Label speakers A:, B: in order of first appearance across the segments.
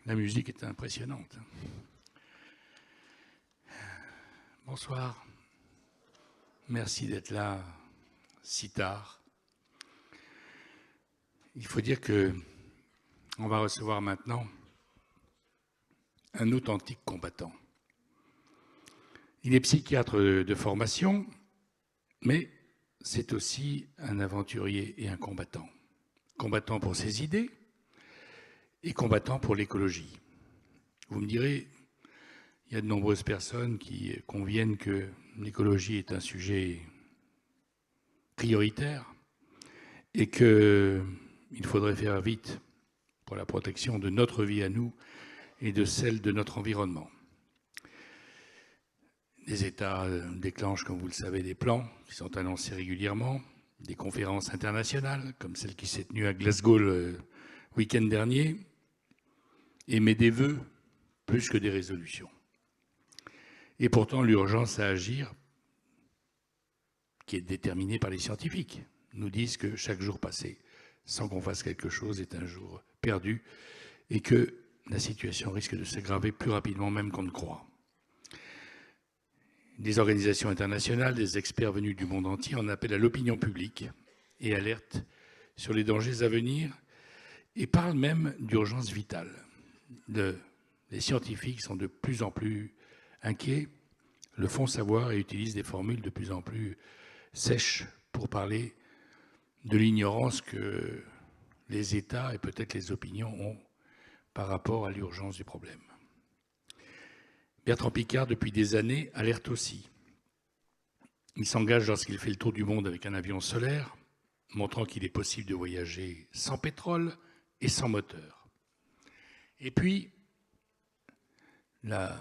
A: La musique est impressionnante. Bonsoir. Merci d'être là si tard. Il faut dire qu'on va recevoir maintenant un authentique combattant. Il est psychiatre de formation, mais c'est aussi un aventurier et un combattant. Combattant pour ses idées et combattant pour l'écologie. Vous me direz, il y a de nombreuses personnes qui conviennent que l'écologie est un sujet prioritaire et qu'il faudrait faire vite pour la protection de notre vie à nous et de celle de notre environnement. Les États déclenchent, comme vous le savez, des plans qui sont annoncés régulièrement, des conférences internationales, comme celle qui s'est tenue à Glasgow le week-end dernier, émettent des vœux plus que des résolutions. Et pourtant, l'urgence à agir, qui est déterminée par les scientifiques, nous disent que chaque jour passé sans qu'on fasse quelque chose est un jour perdu et que la situation risque de s'aggraver plus rapidement même qu'on ne croit. Des organisations internationales, des experts venus du monde entier en appellent à l'opinion publique et alertent sur les dangers à venir et parlent même d'urgence vitale. Les scientifiques sont de plus en plus inquiets, le font savoir et utilisent des formules de plus en plus sèches pour parler de l'ignorance que les États et peut-être les opinions ont par rapport à l'urgence du problème. Bertrand Piccard, depuis des années, alerte aussi. Il s'engage lorsqu'il fait le tour du monde avec un avion solaire, montrant qu'il est possible de voyager sans pétrole et sans moteur. Et puis, la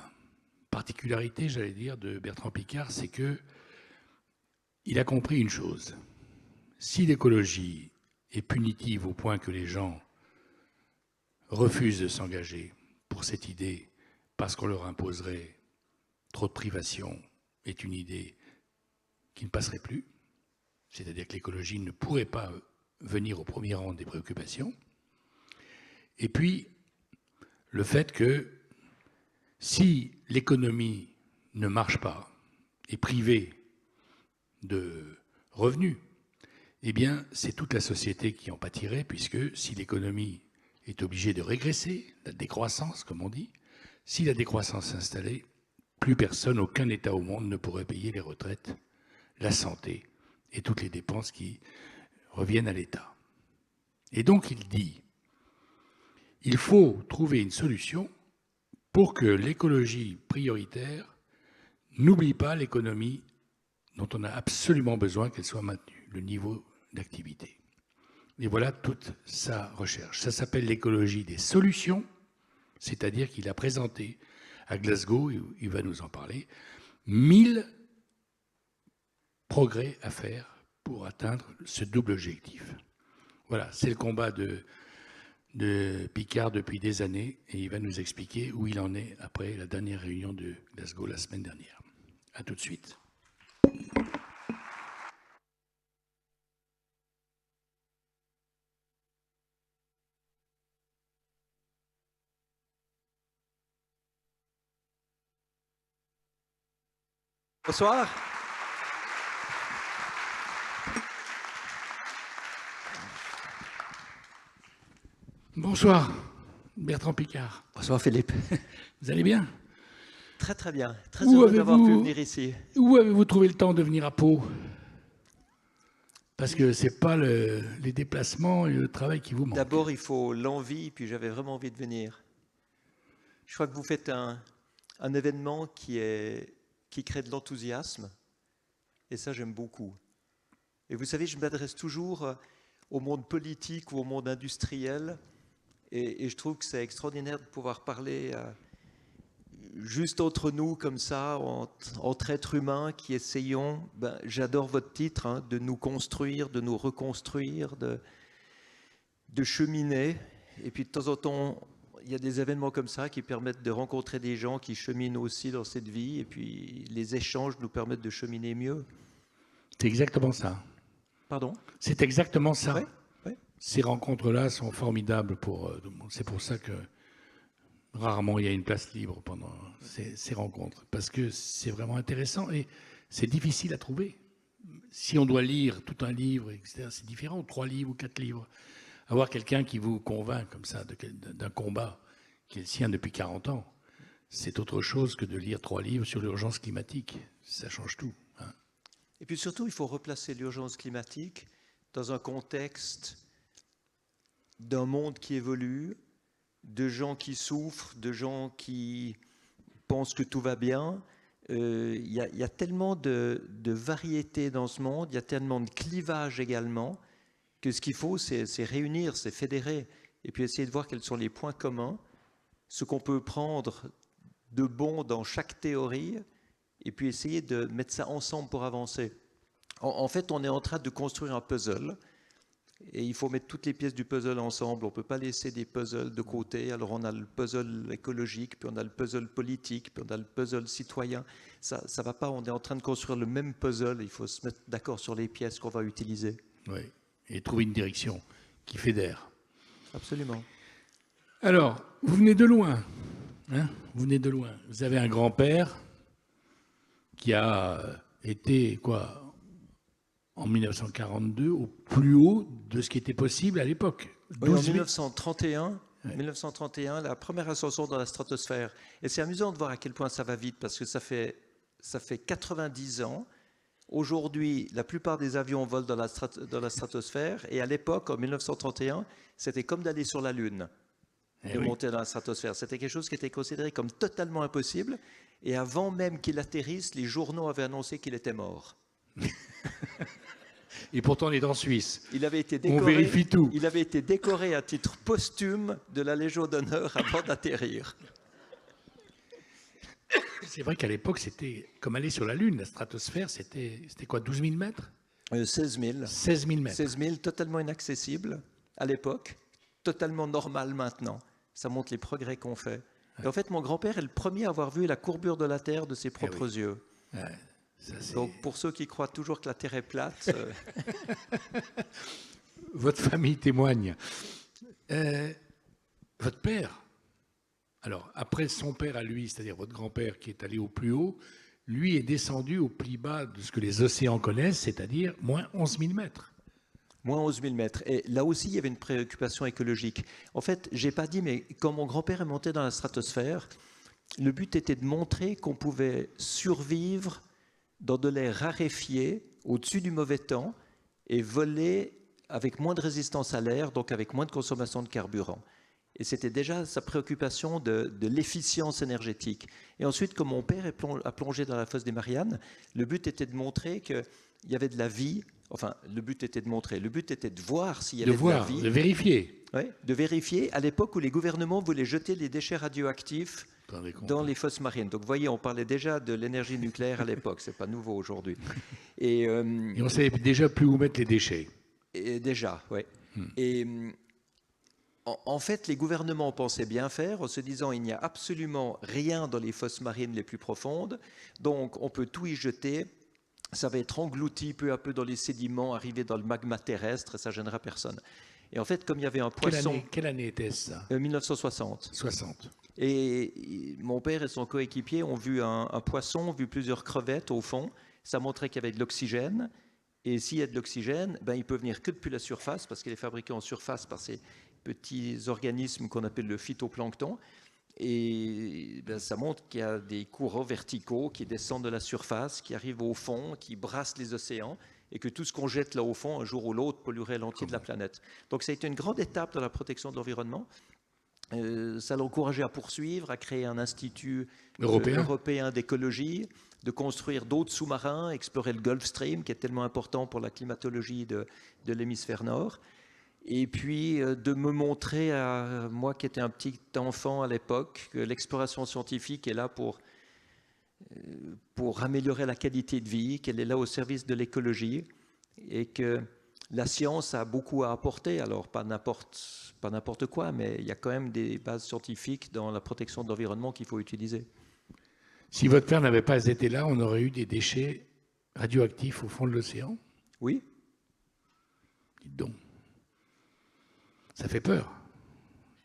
A: particularité, j'allais dire, de Bertrand Piccard, c'est qu'il a compris une chose. Si l'écologie est punitive au point que les gens refusent de s'engager pour cette idée parce qu'on leur imposerait trop de privation, est une idée qui ne passerait plus, c'est-à-dire que l'écologie ne pourrait pas venir au premier rang des préoccupations. Et puis, le fait que si l'économie ne marche pas, est privée de revenus, eh bien, c'est toute la société qui en pâtirait, puisque si l'économie est obligée de régresser, la décroissance, comme on dit, si la décroissance s'installait, plus personne, aucun État au monde ne pourrait payer les retraites, la santé et toutes les dépenses qui reviennent à l'État. Et donc, il dit, il faut trouver une solution pour que l'écologie prioritaire n'oublie pas l'économie dont on a absolument besoin qu'elle soit maintenue, le niveau d'activité. Et voilà toute sa recherche. Ça s'appelle l'écologie des solutions, c'est-à-dire qu'il a présenté à Glasgow, il va nous en parler, 1000 progrès à faire pour atteindre ce double objectif. Voilà, c'est le combat de Piccard depuis des années et il va nous expliquer où il en est après la dernière réunion de Glasgow la semaine dernière. À tout de suite.
B: Bonsoir.
A: Bonsoir, Bertrand Piccard.
B: Bonsoir Philippe.
A: Vous allez bien?
B: Très très bien. Très heureux d'avoir pu venir ici.
A: Où avez-vous trouvé le temps de venir à Pau? Parce que ce n'est pas les déplacements et le travail qui vous manquent.
B: D'abord, il faut l'envie, puis j'avais vraiment envie de venir. Je crois que vous faites un événement qui crée de l'enthousiasme, et ça, j'aime beaucoup. Et vous savez, je m'adresse toujours au monde politique ou au monde industriel, et je trouve que c'est extraordinaire de pouvoir parler juste entre nous, comme ça, entre êtres humains qui essayons, j'adore votre titre, hein, de nous construire, de nous reconstruire, de cheminer. Et puis de temps en temps, il y a des événements comme ça qui permettent de rencontrer des gens qui cheminent aussi dans cette vie. Et puis les échanges nous permettent de cheminer mieux.
A: C'est exactement ça.
B: Pardon?
A: C'est exactement ça.
B: Ouais.
A: Ces rencontres-là sont formidables. C'est pour ça que Rarement il y a une place libre pendant ces rencontres, parce que c'est vraiment intéressant et c'est difficile à trouver. Si on doit lire tout un livre, etc., c'est différent, 3 livres ou 4 livres. Avoir quelqu'un qui vous convainc comme ça d'un combat qui est le sien depuis 40 ans, c'est autre chose que de lire 3 livres sur l'urgence climatique. Ça change tout. Hein.
B: Et puis surtout, il faut replacer l'urgence climatique dans un contexte d'un monde qui évolue, de gens qui souffrent, de gens qui pensent que tout va bien. Il y a tellement de variété dans ce monde, il y a tellement de clivages également, que ce qu'il faut, c'est réunir, c'est fédérer, et puis essayer de voir quels sont les points communs, ce qu'on peut prendre de bon dans chaque théorie, et puis essayer de mettre ça ensemble pour avancer. En fait, on est en train de construire un puzzle, et il faut mettre toutes les pièces du puzzle ensemble. On ne peut pas laisser des puzzles de côté. Alors on a le puzzle écologique, puis on a le puzzle politique, puis on a le puzzle citoyen. Ça ne va pas, on est en train de construire le même puzzle. Il faut se mettre d'accord sur les pièces qu'on va utiliser.
A: Oui, et trouver une direction qui fédère.
B: Absolument.
A: Alors, vous venez de loin. Hein, vous venez de loin. Vous avez un grand-père qui a été, quoi, en 1942, au plus haut de ce qui était possible à l'époque.
B: Oui, en 1931, ouais. 1931, la première ascension dans la stratosphère. Et c'est amusant de voir à quel point ça va vite, parce que ça fait 90 ans. Aujourd'hui, la plupart des avions volent dans la stratosphère, et à l'époque, en 1931, c'était comme d'aller sur la Lune, de monter dans la stratosphère. C'était quelque chose qui était considéré comme totalement impossible, et avant même qu'il atterrisse, les journaux avaient annoncé qu'il était mort.
A: Et pourtant, on est en Suisse.
B: Il avait été décoré,
A: on vérifie tout.
B: Il avait été décoré à titre posthume de la Légion d'honneur avant d'atterrir.
A: C'est vrai qu'à l'époque, c'était comme aller sur la Lune. La stratosphère, c'était quoi, 12 000 mètres
B: 16 000.
A: 16 000 mètres.
B: 16 000, totalement inaccessible à l'époque, totalement normal maintenant. Ça montre les progrès qu'on fait. Ouais. Et en fait, mon grand-père est le premier à avoir vu la courbure de la Terre de ses propres yeux. Ouais. Ça, donc, pour ceux qui croient toujours que la Terre est plate...
A: Votre famille témoigne. Votre père, alors après son père à lui, c'est-à-dire votre grand-père qui est allé au plus haut, lui est descendu au plus bas de ce que les océans connaissent, c'est-à-dire moins 11 000 mètres.
B: Moins 11 000 mètres. Et là aussi, il y avait une préoccupation écologique. En fait, je n'ai pas dit, mais quand mon grand-père est monté dans la stratosphère, le but était de montrer qu'on pouvait survivre dans de l'air raréfié, au-dessus du mauvais temps, et voler avec moins de résistance à l'air, donc avec moins de consommation de carburant. Et c'était déjà sa préoccupation de l'efficience énergétique. Et ensuite, comme mon père a plongé dans la fosse des Mariannes, le but était de montrer qu'il y avait de la vie. Enfin, le but était de montrer, le but était de voir s'il y avait de la vie.
A: De vérifier.
B: Oui, de vérifier à l'époque où les gouvernements voulaient jeter les déchets radioactifs dans les fosses marines. Donc, vous voyez, on parlait déjà de l'énergie nucléaire à l'époque. Ce n'est pas nouveau aujourd'hui.
A: Et on savait déjà plus où mettre les déchets.
B: Et déjà, oui. Et en fait, les gouvernements pensaient bien faire en se disant il n'y a absolument rien dans les fosses marines les plus profondes, donc on peut tout y jeter. Ça va être englouti peu à peu dans les sédiments, arriver dans le magma terrestre, et ça ne gênera personne. Et en fait, comme il y avait un poisson...
A: Quelle année était-ce, ça
B: 1960.
A: 60.
B: Et mon père et son coéquipier ont vu un poisson, ont vu plusieurs crevettes au fond. Ça montrait qu'il y avait de l'oxygène. Et s'il y a de l'oxygène, ben, il peut venir que depuis la surface, parce qu'il est fabriqué en surface par ces petits organismes qu'on appelle le phytoplancton. Et ben, ça montre qu'il y a des courants verticaux qui descendent de la surface, qui arrivent au fond, qui brassent les océans, et que tout ce qu'on jette là au fond, un jour ou l'autre, polluerait l'entier de la planète. Donc ça a été une grande étape dans la protection de l'environnement. Ça l'a encouragé à poursuivre, à créer un institut européen d'écologie, de construire d'autres sous-marins, explorer le Gulf Stream, qui est tellement important pour la climatologie de l'hémisphère nord. Et puis de me montrer à moi qui étais un petit enfant à l'époque que l'exploration scientifique est là pour améliorer la qualité de vie, qu'elle est là au service de l'écologie et que la science a beaucoup à apporter. Alors pas n'importe quoi, mais il y a quand même des bases scientifiques dans la protection de l'environnement qu'il faut utiliser.
A: Si votre père n'avait pas été là, on aurait eu des déchets radioactifs au fond de l'océan?
B: Oui.
A: Dites donc. Ça fait peur.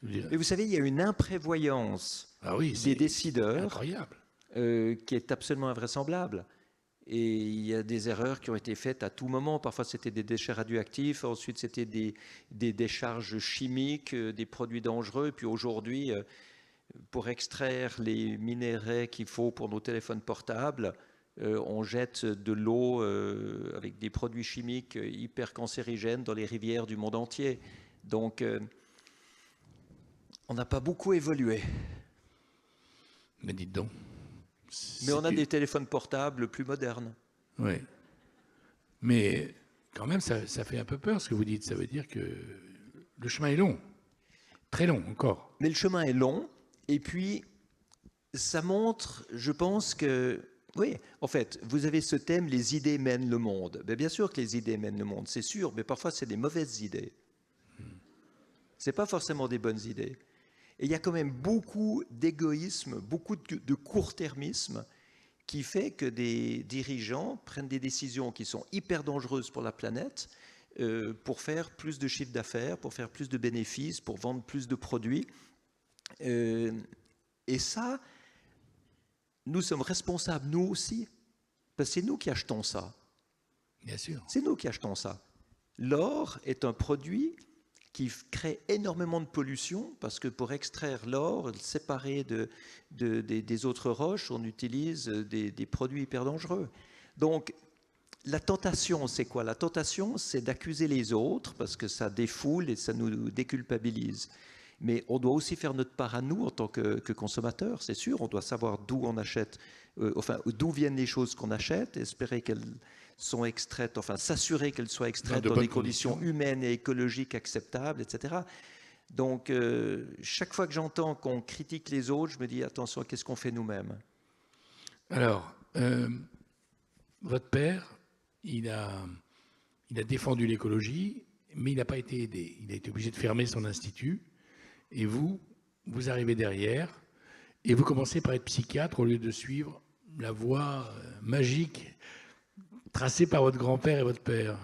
B: Et vous savez, il y a une imprévoyance
A: Ah oui,
B: des
A: c'est
B: décideurs
A: incroyable.
B: qui est absolument invraisemblable. Et il y a des erreurs qui ont été faites à tout moment. Parfois, c'était des déchets radioactifs. Ensuite, c'était des décharges chimiques, des produits dangereux. Et puis aujourd'hui, pour extraire les minéraux qu'il faut pour nos téléphones portables, on jette de l'eau avec des produits chimiques hyper cancérigènes dans les rivières du monde entier. Donc, on n'a pas beaucoup évolué.
A: Mais dites donc.
B: Mais on a des téléphones portables plus modernes.
A: Oui. Mais quand même, ça fait un peu peur ce que vous dites. Ça veut dire que le chemin est long. Très long encore.
B: Mais le chemin est long. Et puis, ça montre, je pense que... Oui, en fait, vous avez ce thème, les idées mènent le monde. Mais bien sûr que les idées mènent le monde, c'est sûr, mais parfois c'est des mauvaises idées. Ce n'est pas forcément des bonnes idées. Et il y a quand même beaucoup d'égoïsme, beaucoup de court-termisme qui fait que des dirigeants prennent des décisions qui sont hyper dangereuses pour la planète pour faire plus de chiffre d'affaires, pour faire plus de bénéfices, pour vendre plus de produits. Et ça, nous sommes responsables, nous aussi, parce que c'est nous qui achetons ça.
A: Bien sûr.
B: C'est nous qui achetons ça. L'or est un produit qui crée énormément de pollution parce que pour extraire l'or, le séparer des autres roches, on utilise des produits hyper dangereux. Donc, la tentation, c'est quoi? La tentation, c'est d'accuser les autres parce que ça défoule et ça nous déculpabilise. Mais on doit aussi faire notre part à nous en tant que consommateurs, c'est sûr. On doit savoir d'où on achète, enfin, d'où viennent les choses qu'on achète, espérer qu'elles sont extraites, enfin, s'assurer qu'elles soient extraites dans des conditions humaines et écologiques acceptables, etc. Donc, chaque fois que j'entends qu'on critique les autres, je me dis, attention, qu'est-ce qu'on fait nous-mêmes?
A: Alors, votre père, il a défendu l'écologie, mais il n'a pas été aidé. Il a été obligé de fermer son institut. Et vous arrivez derrière, et vous commencez par être psychiatre au lieu de suivre la voie magique tracée par votre grand-père et votre père.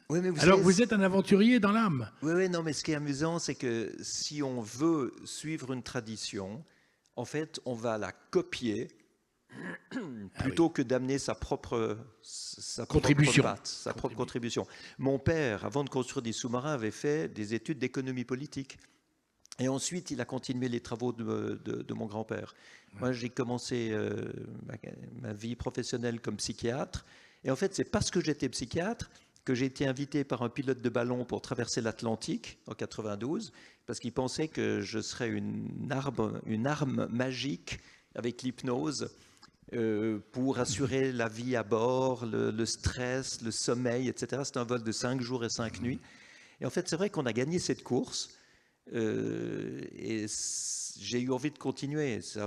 B: Oui, mais
A: alors, vous êtes un aventurier dans l'âme.
B: Oui, non, mais ce qui est amusant, c'est que si on veut suivre une tradition, en fait, on va la copier plutôt que d'amener sa propre
A: contribution.
B: Sa propre contribution. Mon père, avant de construire des sous-marins, avait fait des études d'économie politique. Et ensuite, il a continué les travaux de mon grand-père. Ouais. Moi, j'ai commencé ma vie professionnelle comme psychiatre. Et en fait, c'est parce que j'étais psychiatre que j'ai été invité par un pilote de ballon pour traverser l'Atlantique en 92, parce qu'il pensait que je serais une arme magique avec l'hypnose pour assurer la vie à bord, le stress, le sommeil, etc. C'était un vol de 5 jours et 5 nuits. Et en fait, c'est vrai qu'on a gagné cette course. Et j'ai eu envie de continuer. C'est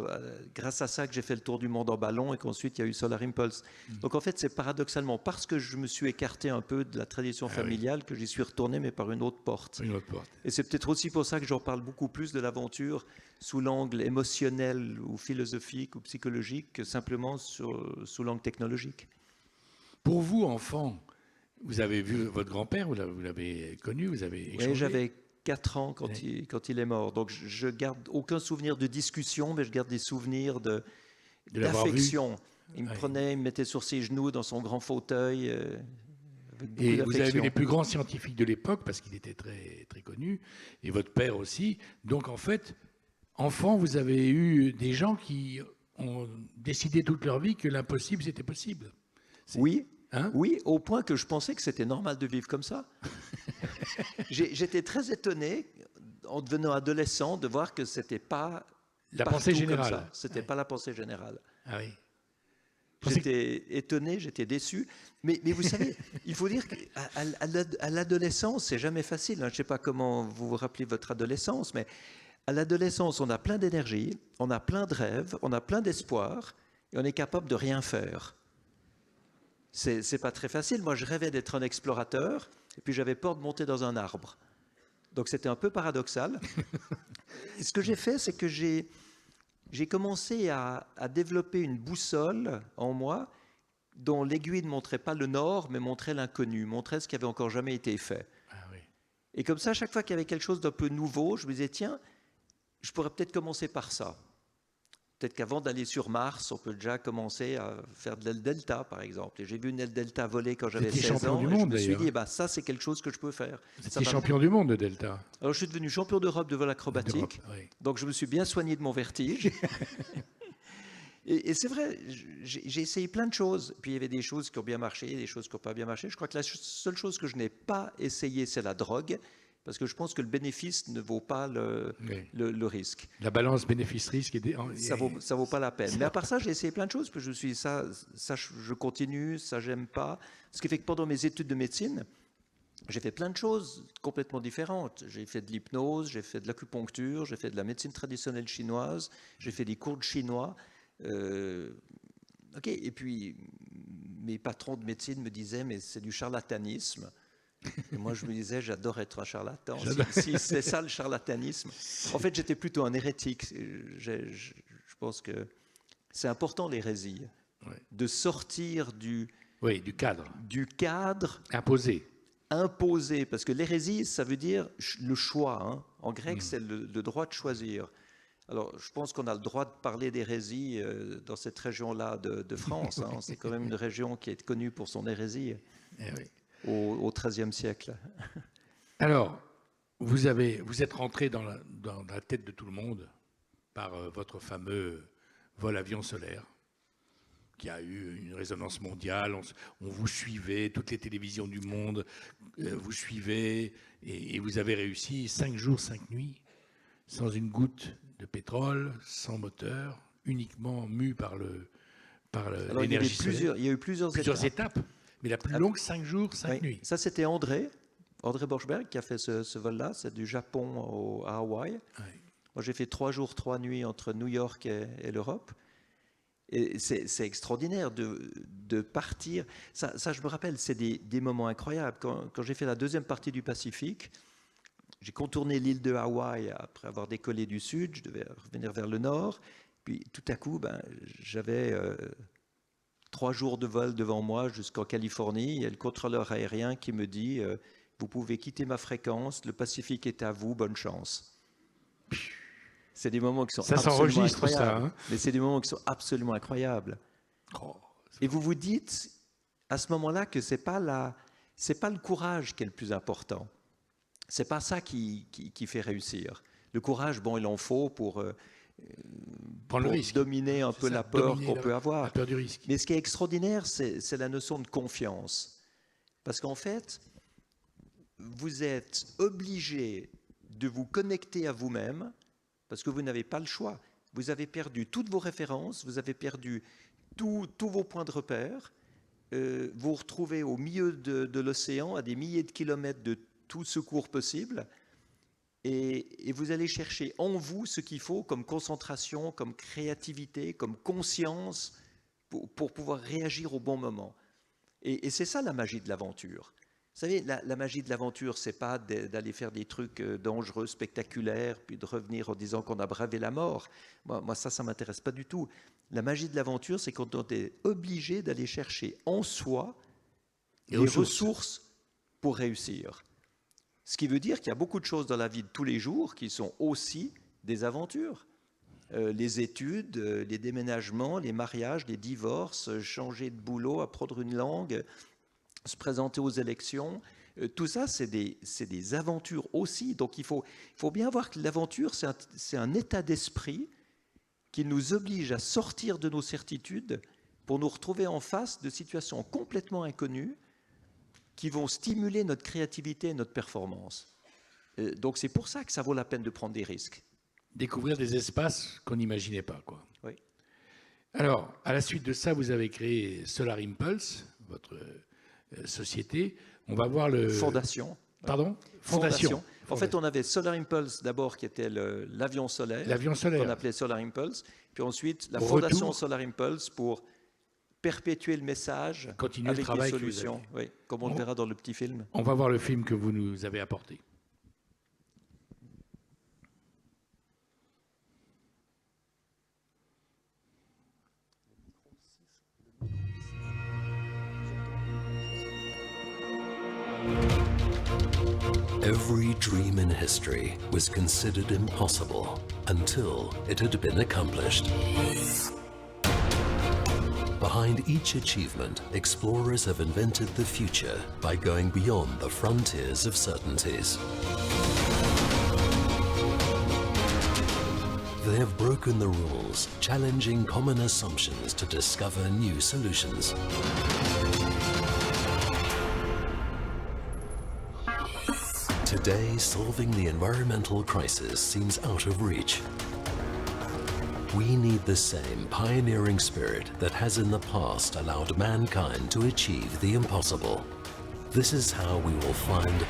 B: grâce à ça que j'ai fait le tour du monde en ballon et qu'ensuite il y a eu Solar Impulse. Donc en fait, c'est paradoxalement parce que je me suis écarté un peu de la tradition familiale que j'y suis retourné, mais par une autre porte.
A: Une autre porte.
B: Et c'est peut-être aussi pour ça que j'en parle beaucoup plus de l'aventure sous l'angle émotionnel ou philosophique ou psychologique que simplement sous l'angle technologique.
A: Pour vous, enfant, vous avez vu votre grand-père, vous l'avez connu, vous avez échangé?
B: Oui, j'avais 4 ans quand il est mort. Donc, je garde aucun souvenir de discussion, mais je garde des souvenirs d'affection. Il me prenait, il me mettait sur ses genoux dans son grand fauteuil.
A: Et vous avez vu les plus grands scientifiques de l'époque, parce qu'il était très, très connu, et votre père aussi. Donc, en fait, enfant, vous avez eu des gens qui ont décidé toute leur vie que l'impossible, c'était possible.
B: Oui. Hein? Oui, au point que je pensais que c'était normal de vivre comme ça. J'étais très étonné, en devenant adolescent, de voir que c'était pas
A: la pensée générale.
B: C'était pas la pensée générale.
A: Ah oui.
B: J'étais étonné, j'étais déçu. Mais vous savez, il faut dire qu'à l'adolescence, c'est jamais facile. Hein. Je ne sais pas comment vous vous rappelez votre adolescence, mais à l'adolescence, on a plein d'énergie, on a plein de rêves, on a plein d'espoir, et on est capable de rien faire. C'est pas très facile. Moi, je rêvais d'être un explorateur, et puis j'avais peur de monter dans un arbre. Donc, c'était un peu paradoxal. Et ce que j'ai fait, c'est que j'ai commencé à développer une boussole en moi dont l'aiguille ne montrait pas le nord, mais montrait l'inconnu, montrait ce qui avait encore jamais été fait.
A: Ah oui.
B: Et comme ça, chaque fois qu'il y avait quelque chose d'un peu nouveau, je me disais, tiens, je pourrais peut-être commencer par ça. Peut-être qu'avant d'aller sur Mars, on peut déjà commencer à faire de l'aile delta, par exemple. Et j'ai vu une aile delta voler quand j'avais 16
A: champion
B: ans.
A: du
B: Et
A: monde,
B: je me suis
A: d'ailleurs.
B: dit, ça, c'est quelque chose que je peux faire.
A: Vous
B: Ça
A: étiez
B: m'a-
A: champion du monde de Delta.
B: Alors, je suis devenu champion d'Europe de vol
A: D'Europe,
B: acrobatique.
A: oui.
B: Donc, je me suis bien soigné de mon vertige. Et c'est vrai, j'ai essayé plein de choses. Puis, il y avait des choses qui ont bien marché, des choses qui n'ont pas bien marché. Je crois que la seule chose que je n'ai pas essayé, c'est la drogue. Parce que je pense que le bénéfice ne vaut pas
A: Oui.
B: le risque.
A: La balance bénéfice-risque est...
B: Ça vaut pas la peine. Mais à part ça, j'ai essayé plein de choses. Puis je me suis dit, ça je continue, ça, j'aime pas. Ce qui fait que pendant mes études de médecine, j'ai fait plein de choses complètement différentes. J'ai fait de l'hypnose, j'ai fait de l'acupuncture, j'ai fait de la médecine traditionnelle chinoise, j'ai fait des cours de chinois. Ok. Et puis, mes patrons de médecine me disaient, mais c'est du charlatanisme. Et moi, je me disais, j'adore être un charlatan. Si c'est ça le charlatanisme. En fait, j'étais plutôt un hérétique. Je pense que c'est important, l'hérésie, de sortir du cadre imposé. Parce que l'hérésie, ça veut dire le choix. Hein. En grec, c'est le droit de choisir. Alors, je pense qu'on a le droit de parler d'hérésie dans cette région-là de France. Hein. C'est quand même une région qui est connue pour son hérésie.
A: Eh oui.
B: Au XIIIe siècle.
A: Alors, vous êtes rentré dans la tête de tout le monde par votre fameux vol avion solaire, qui a eu une résonance mondiale. On vous suivait, toutes les télévisions du monde vous suivaient, et vous avez réussi 5 jours, 5 nuits, sans une goutte de pétrole, sans moteur, uniquement mu par l'énergie solaire.
B: Il y a eu plusieurs
A: étapes. Mais la plus longue, 5 jours, 5 nuits.
B: Ça, c'était André Borschberg qui a fait ce vol-là. C'est du Japon à Hawaï. Oui. Moi, j'ai fait 3 jours, 3 nuits entre New York et l'Europe. Et c'est extraordinaire de partir. Ça, je me rappelle, c'est des moments incroyables. Quand j'ai fait la deuxième partie du Pacifique, j'ai contourné l'île de Hawaï après avoir décollé du sud. Je devais revenir vers le nord. Puis, tout à coup, j'avais... 3 jours de vol devant moi jusqu'en Californie. Il y a le contrôleur aérien qui me dit vous pouvez quitter ma fréquence, le Pacifique est à vous, bonne chance. C'est des moments qui sont absolument incroyables. Ça, hein. Mais c'est des moments qui sont absolument incroyables. Et vous vous dites à ce moment-là que c'est pas le courage qui est le plus important. C'est pas ça qui fait réussir. Le courage, bon, il en faut pour dominer un peu la peur qu'on peut avoir.
A: La peur du risque.
B: Mais ce qui est extraordinaire, c'est la notion de confiance. Parce qu'en fait, vous êtes obligé de vous connecter à vous-même parce que vous n'avez pas le choix. Vous avez perdu toutes vos références, vous avez perdu tous vos points de repère. Vous vous retrouvez au milieu de l'océan, à des milliers de kilomètres de tout secours possible. Et vous allez chercher en vous ce qu'il faut comme concentration, comme créativité, comme conscience pour pouvoir réagir au bon moment. Et c'est ça la magie de l'aventure. Vous savez, la magie de l'aventure, c'est pas d'aller faire des trucs dangereux, spectaculaires, puis de revenir en disant qu'on a bravé la mort. Moi ça m'intéresse pas du tout. La magie de l'aventure, c'est quand on est obligé d'aller chercher en soi les ressources pour réussir. Ce qui veut dire qu'il y a beaucoup de choses dans la vie de tous les jours qui sont aussi des aventures. Les études, les déménagements, les mariages, les divorces, changer de boulot, apprendre une langue, se présenter aux élections. Tout ça, c'est des aventures aussi. Donc il faut bien voir que l'aventure, c'est un état d'esprit qui nous oblige à sortir de nos certitudes pour nous retrouver en face de situations complètement inconnues qui vont stimuler notre créativité et notre performance. Donc c'est pour ça que ça vaut la peine de prendre des risques.
A: Découvrir des espaces qu'on n'imaginait pas, quoi.
B: Oui.
A: Alors, à la suite de ça, vous avez créé Solar Impulse, votre société. On va voir le...
B: Fondation.
A: Pardon ? Fondation.
B: En fait, on avait Solar Impulse d'abord, qui était l'avion solaire.
A: L'avion solaire.
B: Qu'on appelait Solar Impulse. Puis ensuite, la Fondation Solar Impulse pour perpétuer le message avec des solutions, oui, comme on le verra dans le petit film.
A: On va voir le film que vous nous avez apporté.
C: Every dream in history was considered impossible until it had been accomplished. Behind each achievement, explorers have invented the future by going beyond the frontiers of certainties. They have broken the rules, challenging common assumptions to discover new solutions. Today, solving the environmental crisis seems out of reach. We need the same pioneering spirit that has in the past allowed mankind to achieve the impossible. This is how we will find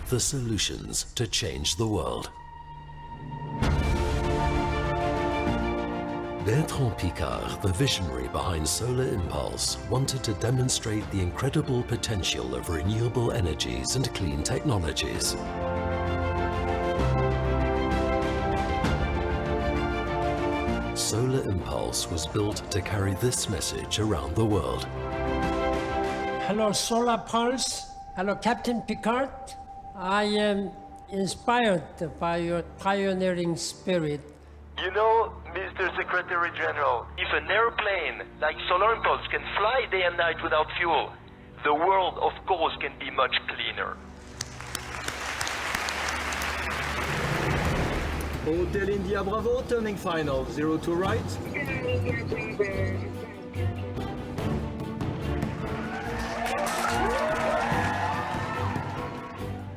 C: the solutions to change the world. Bertrand Piccard, the visionary behind Solar Impulse, wanted to demonstrate the incredible potential of renewable energies and clean technologies. Solar Impulse was built to carry this message around the world.
D: Hello, Solar Pulse. Hello, Captain Piccard. I am inspired by your pioneering spirit.
E: You know, Mr. Secretary General, if an airplane like Solar Impulse can fly day and night without fuel, the world, of course, can be much cleaner.
F: Hotel India Bravo, turning final, 02 right.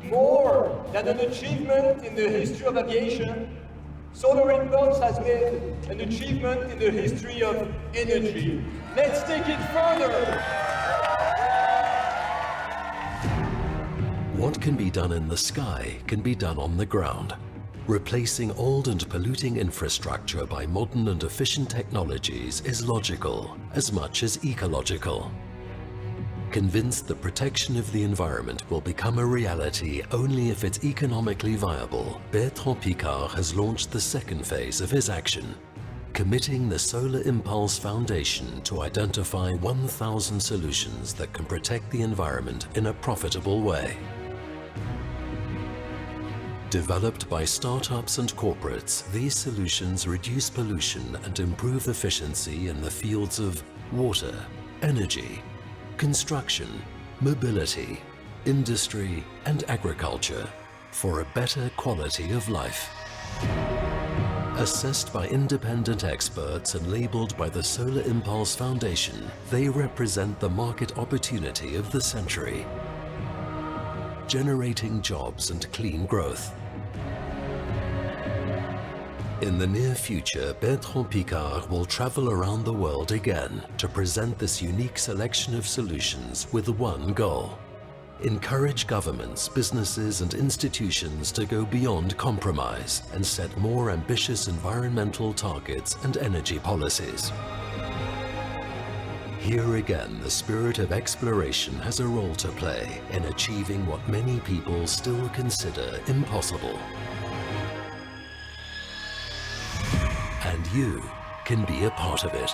G: More than an achievement in the history of aviation, Solar Impulse has made an achievement in the history of energy. Let's take it further!
C: What can be done in the sky can be done on the ground. Replacing old and polluting infrastructure by modern and efficient technologies is logical as much as ecological. Convinced the protection of the environment will become a reality only if it's economically viable, Bertrand Piccard has launched the second phase of his action, committing the Solar Impulse Foundation to identify 1,000 solutions that can protect the environment in a profitable way. Developed by startups and corporates, these solutions reduce pollution and improve efficiency in the fields of water, energy, construction, mobility, industry, and agriculture for a better quality of life. Assessed by independent experts and labeled by the Solar Impulse Foundation, they represent the market opportunity of the century, generating jobs and clean growth. In the near future, Bertrand Piccard will travel around the world again to present this unique selection of solutions with one goal: encourage governments, businesses, and institutions to go beyond compromise and set more ambitious environmental targets and energy policies. Here again, the spirit of exploration has a role to play in achieving what many people still consider impossible. And you can be a part of it.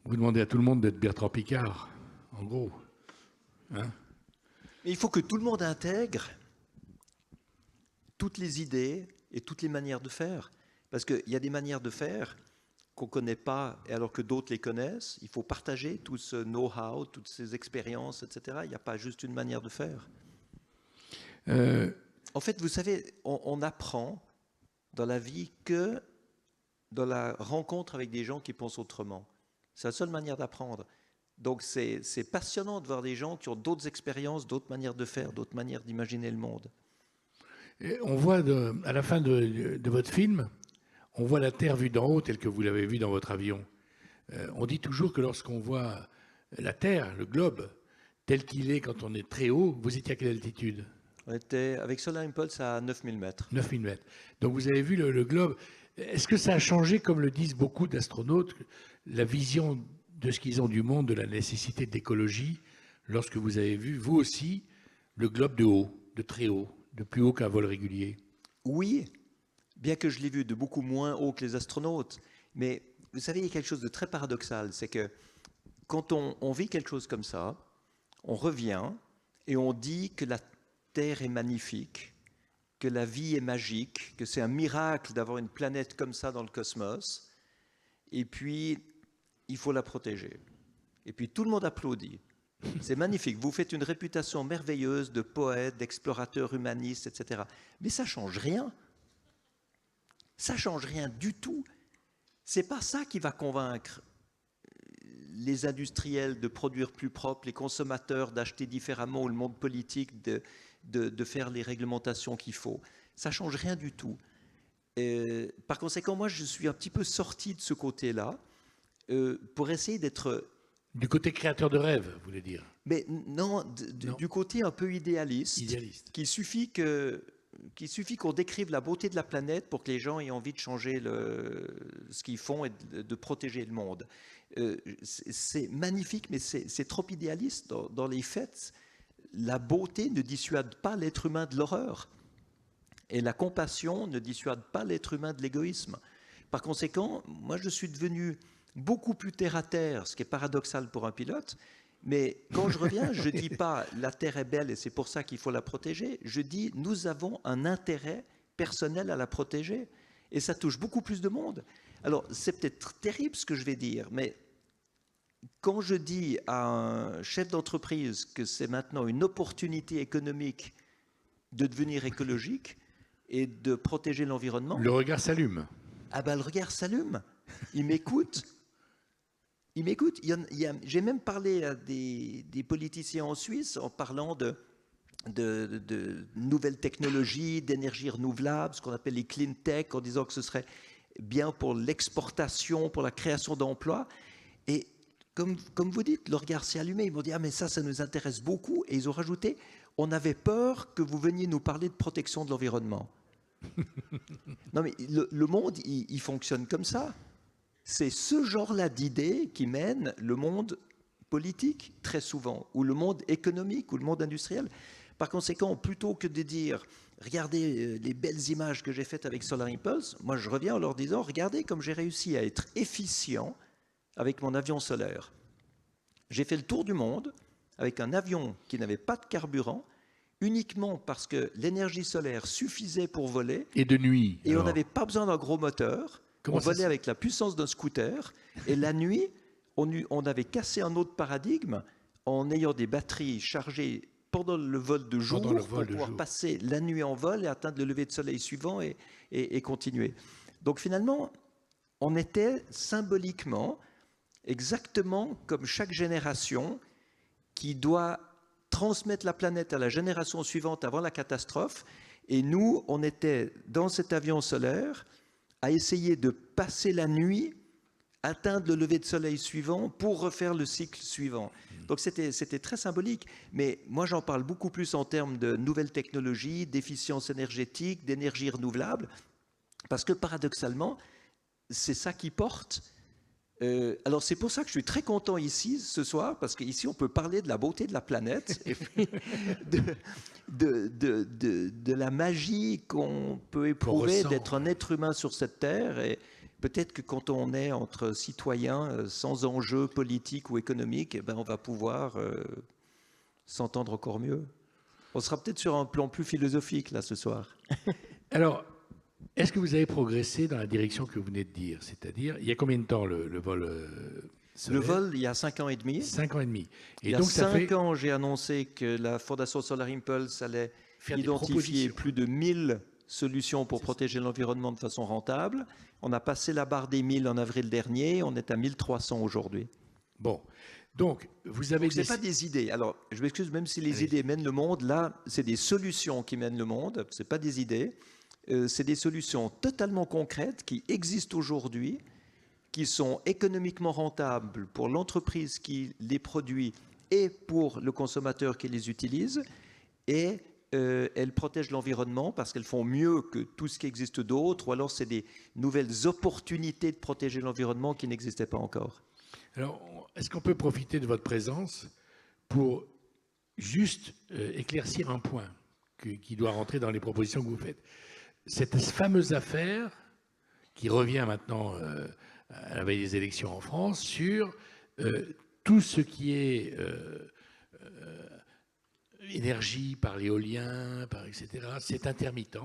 A: Vous demandez à tout le monde d'être Bertrand Piccard, en gros. Hein?
B: Mais il faut que tout le monde intègre toutes les idées et toutes les manières de faire. Parce qu'il y a des manières de faire qu'on ne connaît pas, alors que d'autres les connaissent. Il faut partager tout ce know-how, toutes ces expériences, etc. Il n'y a pas juste une manière de faire. En fait, vous savez, on apprend dans la vie que dans la rencontre avec des gens qui pensent autrement. C'est la seule manière d'apprendre. Donc c'est passionnant de voir des gens qui ont d'autres expériences, d'autres manières de faire, d'autres manières d'imaginer le monde.
A: Et on voit à la fin de votre film, on voit la Terre vue d'en haut telle que vous l'avez vue dans votre avion. On dit toujours que lorsqu'on voit la Terre, le globe, tel qu'il est quand on est très haut, vous étiez à quelle altitude?
B: On était avec Solar Impulse à 9000 mètres.
A: 9000 mètres. Donc vous avez vu le globe. Est-ce que ça a changé, comme le disent beaucoup d'astronautes, la vision de ce qu'ils ont du monde, de la nécessité d'écologie, lorsque vous avez vu, vous aussi, le globe de haut, de très haut, de plus haut qu'un vol régulier?
B: Oui, bien que je l'ai vu de beaucoup moins haut que les astronautes. Mais vous savez, il y a quelque chose de très paradoxal, c'est que quand on vit quelque chose comme ça, on revient et on dit que la Terre est magnifique, que la vie est magique, que c'est un miracle d'avoir une planète comme ça dans le cosmos, et puis il faut la protéger. Et puis tout le monde applaudit. C'est magnifique, vous faites une réputation merveilleuse de poète, d'explorateur humaniste, etc. Mais ça ne change rien. Ça ne change rien du tout. Ce n'est pas ça qui va convaincre les industriels de produire plus propre, les consommateurs d'acheter différemment, ou le monde politique de faire les réglementations qu'il faut. Ça ne change rien du tout. Par conséquent, moi, je suis un petit peu sorti de ce côté-là pour essayer d'être...
A: Du côté créateur de rêve, vous voulez dire?
B: Mais non, du côté un peu idéaliste. Qu'il suffit qu'on décrive la beauté de la planète pour que les gens aient envie de changer ce qu'ils font et de protéger le monde. C'est magnifique, mais c'est trop idéaliste. Dans les faits, la beauté ne dissuade pas l'être humain de l'horreur. Et la compassion ne dissuade pas l'être humain de l'égoïsme. Par conséquent, moi, je suis devenu beaucoup plus terre-à-terre, ce qui est paradoxal pour un pilote. Mais quand je reviens, je ne dis pas « la Terre est belle et c'est pour ça qu'il faut la protéger ». Je dis « nous avons un intérêt personnel à la protéger ». Et ça touche beaucoup plus de monde. Alors, c'est peut-être terrible ce que je vais dire, mais quand je dis à un chef d'entreprise que c'est maintenant une opportunité économique de devenir écologique et de protéger l'environnement...
A: Le regard s'allume.
B: Ah ben, le regard s'allume. Il m'écoute. Il m'écoute. J'ai même parlé à des politiciens en Suisse en parlant de nouvelles technologies, d'énergie renouvelable, ce qu'on appelle les clean tech, en disant que ce serait bien pour l'exportation, pour la création d'emplois. Et comme vous dites, le regard s'est allumé. Ils m'ont dit « Ah, mais ça nous intéresse beaucoup. » Et ils ont rajouté « On avait peur que vous veniez nous parler de protection de l'environnement. » Non, mais le monde, il fonctionne comme ça. C'est ce genre-là d'idées qui mène le monde politique, très souvent, ou le monde économique, ou le monde industriel. Par conséquent, plutôt que de dire « Regardez les belles images que j'ai faites avec Solar Impulse », moi je reviens en leur disant « Regardez comme j'ai réussi à être efficient avec mon avion solaire. J'ai fait le tour du monde avec un avion qui n'avait pas de carburant, uniquement parce que l'énergie solaire suffisait pour voler.
A: Et de nuit.
B: Et on n'avait pas besoin d'un gros moteur. On volait avec la puissance d'un scooter. Et la nuit, on avait cassé un autre paradigme en ayant des batteries chargées pendant le vol de jour pour pouvoir passer la nuit en vol et atteindre le lever de soleil suivant et continuer. Donc finalement, on était symboliquement exactement comme chaque génération qui doit transmettre la planète à la génération suivante avant la catastrophe. Et nous, on était dans cet avion solaire à essayer de passer la nuit, atteindre le lever de soleil suivant pour refaire le cycle suivant. Donc c'était très symbolique. Mais moi, j'en parle beaucoup plus en termes de nouvelles technologies, d'efficience énergétique, d'énergie renouvelable, parce que paradoxalement, c'est ça qui porte. Alors c'est pour ça que je suis très content ici ce soir, parce qu'ici on peut parler de la beauté de la planète et puis de la magie qu'on peut éprouver d'être un être humain sur cette terre. Et peut-être que quand on est entre citoyens sans enjeux politiques ou économiques, eh ben on va pouvoir s'entendre encore mieux. On sera peut-être sur un plan plus philosophique là ce soir.
A: Alors, est-ce que vous avez progressé dans la direction que vous venez de dire? C'est-à-dire, il y a combien de temps le vol
B: Le vol, il y a 5 ans et demi.
A: 5 ans et demi. Et
B: il y a
A: donc,
B: 5 ans, j'ai annoncé que la Fondation Solar Impulse allait identifier plus de 1000 solutions pour protéger l'environnement de façon rentable. On a passé la barre des 1000 en avril dernier. On est à 1300 aujourd'hui.
A: Bon. Donc, vous avez...
B: Ce n'est pas des idées. Alors, je m'excuse, même si les idées mènent le monde, là, c'est des solutions qui mènent le monde. Ce n'est pas des idées. C'est des solutions totalement concrètes qui existent aujourd'hui, qui sont économiquement rentables pour l'entreprise qui les produit et pour le consommateur qui les utilise. Et elles protègent l'environnement parce qu'elles font mieux que tout ce qui existe d'autre, ou alors c'est des nouvelles opportunités de protéger l'environnement qui n'existaient pas encore.
A: Alors, est-ce qu'on peut profiter de votre présence pour juste éclaircir un point qui doit rentrer dans les propositions que vous faites? cette fameuse affaire qui revient maintenant à la veille des élections en France sur tout ce qui est énergie par l'éolien, par etc. C'est intermittent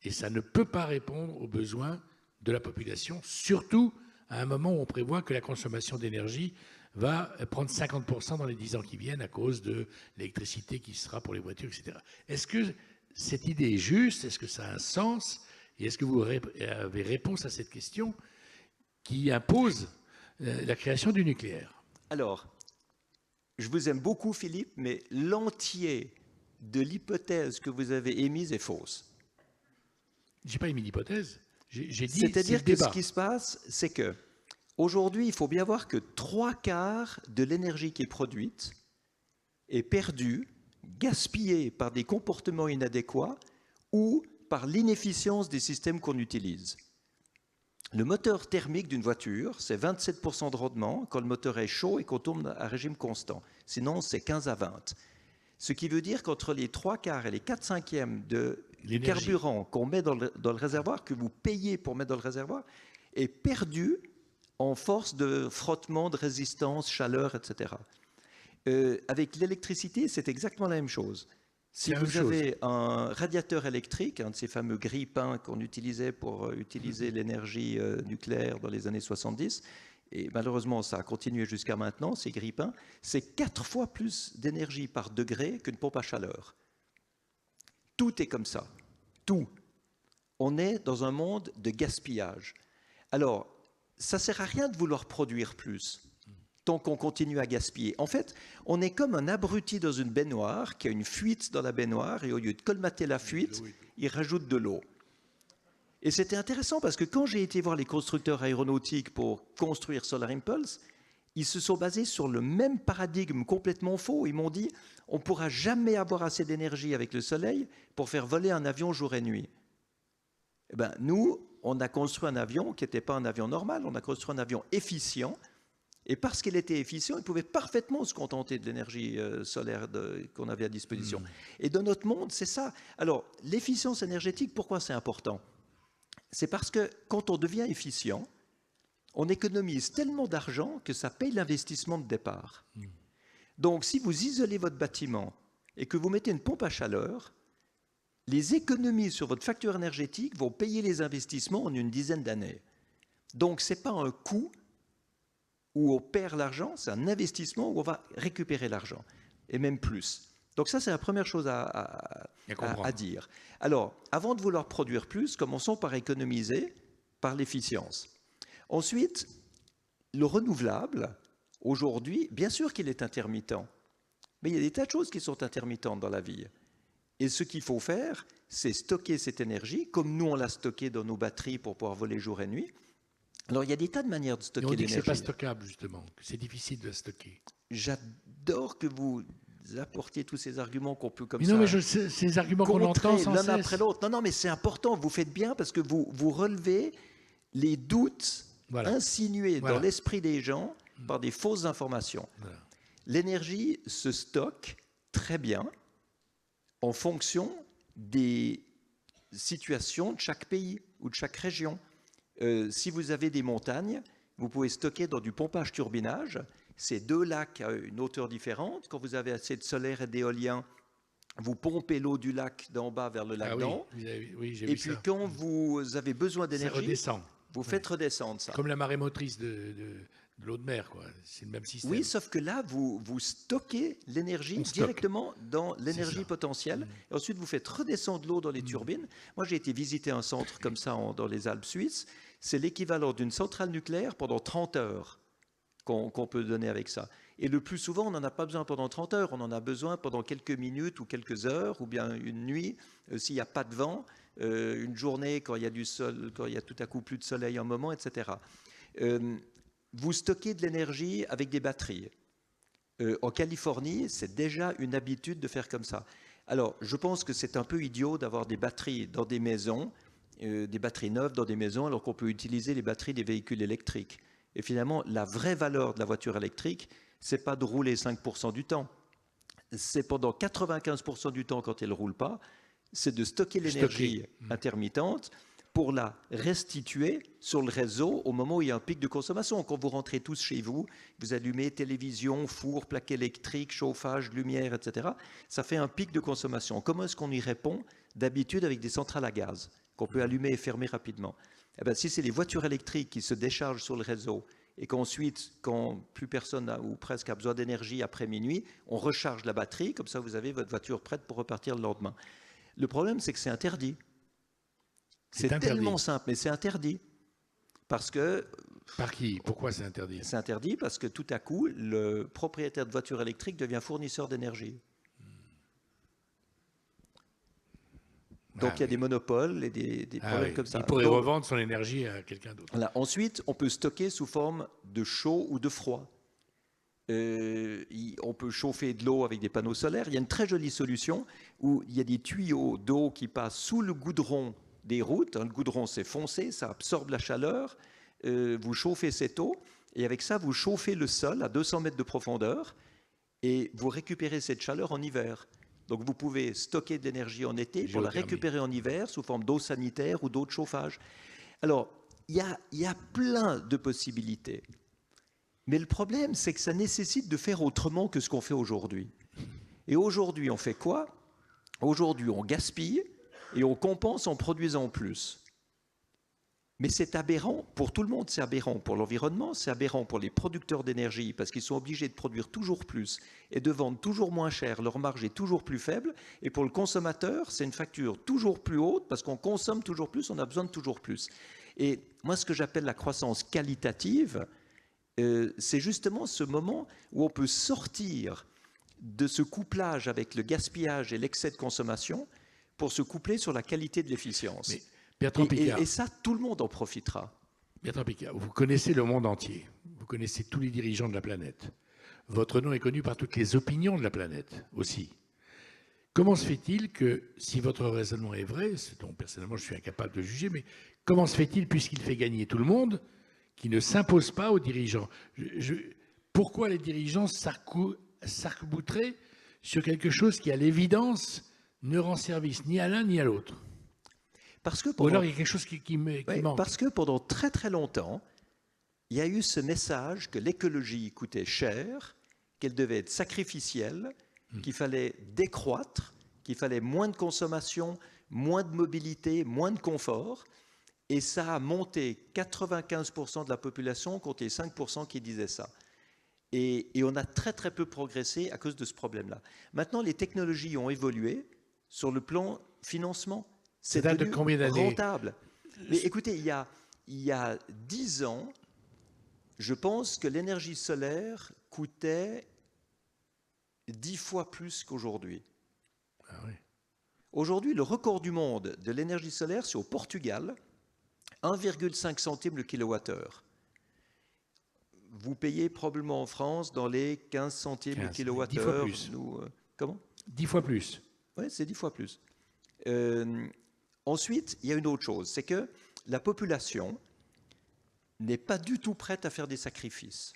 A: et ça ne peut pas répondre aux besoins de la population, surtout à un moment où on prévoit que la consommation d'énergie va prendre 50% dans les 10 ans qui viennent à cause de l'électricité qui sera pour les voitures, etc. Est-ce que cette idée est juste? Est-ce que ça a un sens? Et est-ce que vous avez réponse à cette question qui impose la création du nucléaire?
B: Alors, je vous aime beaucoup, Philippe, mais l'entier de l'hypothèse que vous avez émise est fausse.
A: Je n'ai pas émis d'hypothèse. J'ai dit
B: C'est-à-dire que ce qui se passe, c'est que aujourd'hui, il faut bien voir que 3/4 de l'énergie qui est produite est perdue, gaspillée par des comportements inadéquats ou par l'inefficience des systèmes qu'on utilise. Le moteur thermique d'une voiture, c'est 27% de rendement quand le moteur est chaud et qu'on tourne à régime constant. Sinon, c'est 15 à 20. Ce qui veut dire qu'entre les 3/4 et les 4/5 de carburant qu'on met dans le réservoir, que vous payez pour mettre dans le réservoir, est perdu en force de frottement, de résistance, chaleur, etc. Avec l'électricité, c'est exactement la même chose. Si vous avez un radiateur électrique, un de ces fameux grille-pains qu'on utilisait pour utiliser l'énergie nucléaire dans les années 70, et malheureusement ça a continué jusqu'à maintenant, ces grille-pains, c'est 4 fois plus d'énergie par degré qu'une pompe à chaleur. Tout est comme ça. Tout. On est dans un monde de gaspillage. Alors, ça ne sert à rien de vouloir produire plus tant qu'on continue à gaspiller. En fait, on est comme un abruti dans une baignoire qui a une fuite dans la baignoire et au lieu de colmater la fuite, il rajoute de l'eau. Et c'était intéressant parce que quand j'ai été voir les constructeurs aéronautiques pour construire Solar Impulse, ils se sont basés sur le même paradigme complètement faux. Ils m'ont dit, on ne pourra jamais avoir assez d'énergie avec le soleil pour faire voler un avion jour et nuit. Eh ben, nous, on a construit un avion qui n'était pas un avion normal, on a construit un avion efficient. Et parce qu'il était efficient, il pouvait parfaitement se contenter de l'énergie solaire qu'on avait à disposition. Et dans notre monde, c'est ça. Alors, l'efficience énergétique, pourquoi c'est important? C'est parce que quand on devient efficient, on économise tellement d'argent que ça paye l'investissement de départ. Donc, si vous isolez votre bâtiment et que vous mettez une pompe à chaleur, les économies sur votre facture énergétique vont payer les investissements en une dizaine d'années. Donc, ce n'est pas un coût où on perd l'argent, c'est un investissement où on va récupérer l'argent, et même plus. Donc ça, c'est la première chose à dire. Alors, avant de vouloir produire plus, commençons par économiser par l'efficience. Ensuite, le renouvelable, aujourd'hui, bien sûr qu'il est intermittent, mais il y a des tas de choses qui sont intermittentes dans la vie. Et ce qu'il faut faire, c'est stocker cette énergie, comme nous, on l'a stockée dans nos batteries pour pouvoir voler jour et nuit. Alors, il y a des tas de manières de stocker l'énergie.
A: On dit que ce n'est pas stockable, justement, que c'est difficile de la stocker.
B: J'adore que vous apportiez tous ces arguments qu'on peut comme
A: mais
B: ça...
A: Non, mais ces arguments qu'on entend sans cesse.
B: L'un après l'autre. Non, mais c'est important, vous faites bien parce que vous relevez les doutes insinués dans l'esprit des gens par des fausses informations. Voilà. L'énergie se stocke très bien en fonction des situations de chaque pays ou de chaque région. Si vous avez des montagnes, vous pouvez stocker dans du pompage-turbinage. C'est 2 lacs à une hauteur différente. Quand vous avez assez de solaire et d'éolien, vous pompez l'eau du lac d'en bas vers le lac d'en haut.
A: Oui, j'ai
B: et
A: vu
B: puis
A: ça.
B: quand vous avez besoin d'énergie, vous faites redescendre ça.
A: Comme la marée motrice de l'eau de mer, quoi. C'est le même système.
B: Oui, sauf que là, vous stockez l'énergie directement dans l'énergie potentielle. Et ensuite, vous faites redescendre l'eau dans les turbines. Moi, j'ai été visiter un centre comme ça dans les Alpes suisses. C'est l'équivalent d'une centrale nucléaire pendant 30 heures qu'on peut donner avec ça. Et le plus souvent, on n'en a pas besoin pendant 30 heures. On en a besoin pendant quelques minutes ou quelques heures, ou bien une nuit, s'il n'y a pas de vent, une journée quand il y a du sol, quand il y a tout à coup plus de soleil un moment, etc. Vous stockez de l'énergie avec des batteries. En Californie, c'est déjà une habitude de faire comme ça. Alors, je pense que c'est un peu idiot d'avoir des batteries dans des maisons, des batteries neuves dans des maisons, alors qu'on peut utiliser les batteries des véhicules électriques. Et finalement, la vraie valeur de la voiture électrique, c'est pas de rouler 5% du temps. C'est pendant 95% du temps, quand elle ne roule pas, c'est de stocker l'énergie intermittente pour la restituer sur le réseau au moment où il y a un pic de consommation. Quand vous rentrez tous chez vous, vous allumez télévision, four, plaque électrique, chauffage, lumière, etc. Ça fait un pic de consommation. Comment est-ce qu'on y répond? D'habitude avec des centrales à gaz qu'on peut allumer et fermer rapidement. Eh bien, si c'est les voitures électriques qui se déchargent sur le réseau et qu'ensuite, quand plus personne ou presque a besoin d'énergie après minuit, on recharge la batterie, comme ça vous avez votre voiture prête pour repartir le lendemain. Le problème, c'est que c'est interdit. C'est tellement simple, mais c'est interdit. Parce que...
A: Par qui? Pourquoi c'est interdit?
B: C'est interdit parce que tout à coup, le propriétaire de voiture électrique devient fournisseur d'énergie. Donc il y a des monopoles et des problèmes comme ça.
A: Il pourrait revendre son énergie à quelqu'un d'autre.
B: Voilà. Ensuite, on peut stocker sous forme de chaud ou de froid. On peut chauffer de l'eau avec des panneaux solaires. Il y a une très jolie solution où il y a des tuyaux d'eau qui passent sous le goudron des routes. Le goudron, c'est foncé, ça absorbe la chaleur. Vous chauffez cette eau et avec ça, vous chauffez le sol à 200 mètres de profondeur et vous récupérez cette chaleur en hiver. Donc vous pouvez stocker de l'énergie en été pour la récupérer en hiver sous forme d'eau sanitaire ou d'eau de chauffage. Alors, il y a plein de possibilités. Mais le problème, c'est que ça nécessite de faire autrement que ce qu'on fait aujourd'hui. Et aujourd'hui, on fait quoi? Aujourd'hui, on gaspille et on compense en produisant plus. Mais c'est aberrant pour tout le monde, c'est aberrant pour l'environnement, c'est aberrant pour les producteurs d'énergie parce qu'ils sont obligés de produire toujours plus et de vendre toujours moins cher, leur marge est toujours plus faible. Et pour le consommateur, c'est une facture toujours plus haute parce qu'on consomme toujours plus, on a besoin de toujours plus. Et moi, ce que j'appelle la croissance qualitative, c'est justement ce moment où on peut sortir de ce couplage avec le gaspillage et l'excès de consommation pour se coupler sur la qualité de l'efficience.
A: Bertrand Piccard.
B: Et ça, tout le monde en profitera.
A: Bertrand Piccard, vous connaissez le monde entier. Vous connaissez tous les dirigeants de la planète. Votre nom est connu par toutes les opinions de la planète aussi. Comment se fait-il que, si votre raisonnement est vrai, ce dont personnellement je suis incapable de juger, mais comment se fait-il, puisqu'il fait gagner tout le monde, qu'il ne s'impose pas aux dirigeants? Pourquoi les dirigeants s'arc-bouteraient sur quelque chose qui, à l'évidence, ne rend service ni à l'un ni à l'autre?
B: Parce que
A: Ou alors il y a quelque chose qui manque.
B: Parce que pendant très très longtemps, il y a eu ce message que l'écologie coûtait cher, qu'elle devait être sacrificielle, qu'il fallait décroître, qu'il fallait moins de consommation, moins de mobilité, moins de confort. Et ça a monté 95% de la population contre les 5% qui disaient ça. Et on a très très peu progressé à cause de ce problème-là. Maintenant, les technologies ont évolué sur le plan financement. C'est
A: de combien d'années?
B: Rentable. Mais écoutez, il y a 10 ans, je pense que l'énergie solaire coûtait 10 fois plus qu'aujourd'hui.
A: Ah oui.
B: Aujourd'hui, le record du monde de l'énergie solaire, c'est au Portugal, 1,5 centime le kilowattheure. Vous payez probablement en France dans les 15 centimes le kilowattheure.
A: 10 fois plus.
B: Comment?
A: 10 fois plus.
B: Oui, c'est 10 fois plus. Ensuite, il y a une autre chose, c'est que la population n'est pas du tout prête à faire des sacrifices.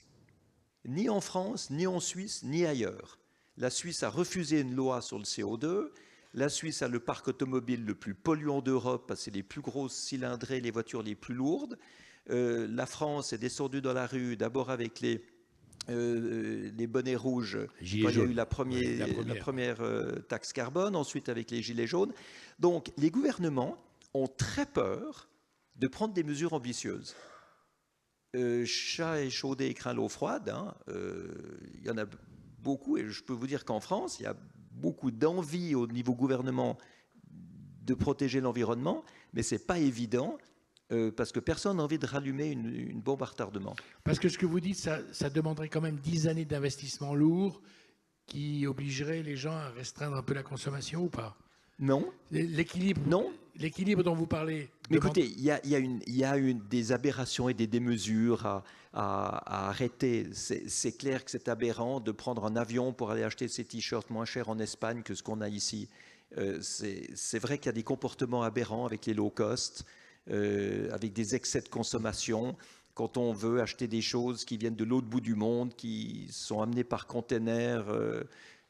B: Ni en France, ni en Suisse, ni ailleurs. La Suisse a refusé une loi sur le CO2. La Suisse a le parc automobile le plus polluant d'Europe parce que c'est les plus grosses cylindrées, les voitures les plus lourdes. La France est descendue dans la rue, d'abord avec les bonnets rouges, quand il y a eu la première taxe carbone, ensuite avec les gilets jaunes. Donc, les gouvernements ont très peur de prendre des mesures ambitieuses. Chat échaudé craint l'eau froide, hein, il y en a beaucoup, et je peux vous dire qu'en France, il y a beaucoup d'envie au niveau gouvernement de protéger l'environnement, mais ce n'est pas évident. Parce que personne n'a envie de rallumer une bombe à retardement.
A: Parce que ce que vous dites, ça demanderait quand même 10 années d'investissement lourd qui obligerait les gens à restreindre un peu la consommation ou pas?
B: Non.
A: L'équilibre dont vous parlez...
B: Mais écoutez, il y a des aberrations et des démesures à arrêter. C'est clair que c'est aberrant de prendre un avion pour aller acheter ses t-shirts moins chers en Espagne que ce qu'on a ici. C'est vrai qu'il y a des comportements aberrants avec les low cost, avec des excès de consommation, quand on veut acheter des choses qui viennent de l'autre bout du monde, qui sont amenées par container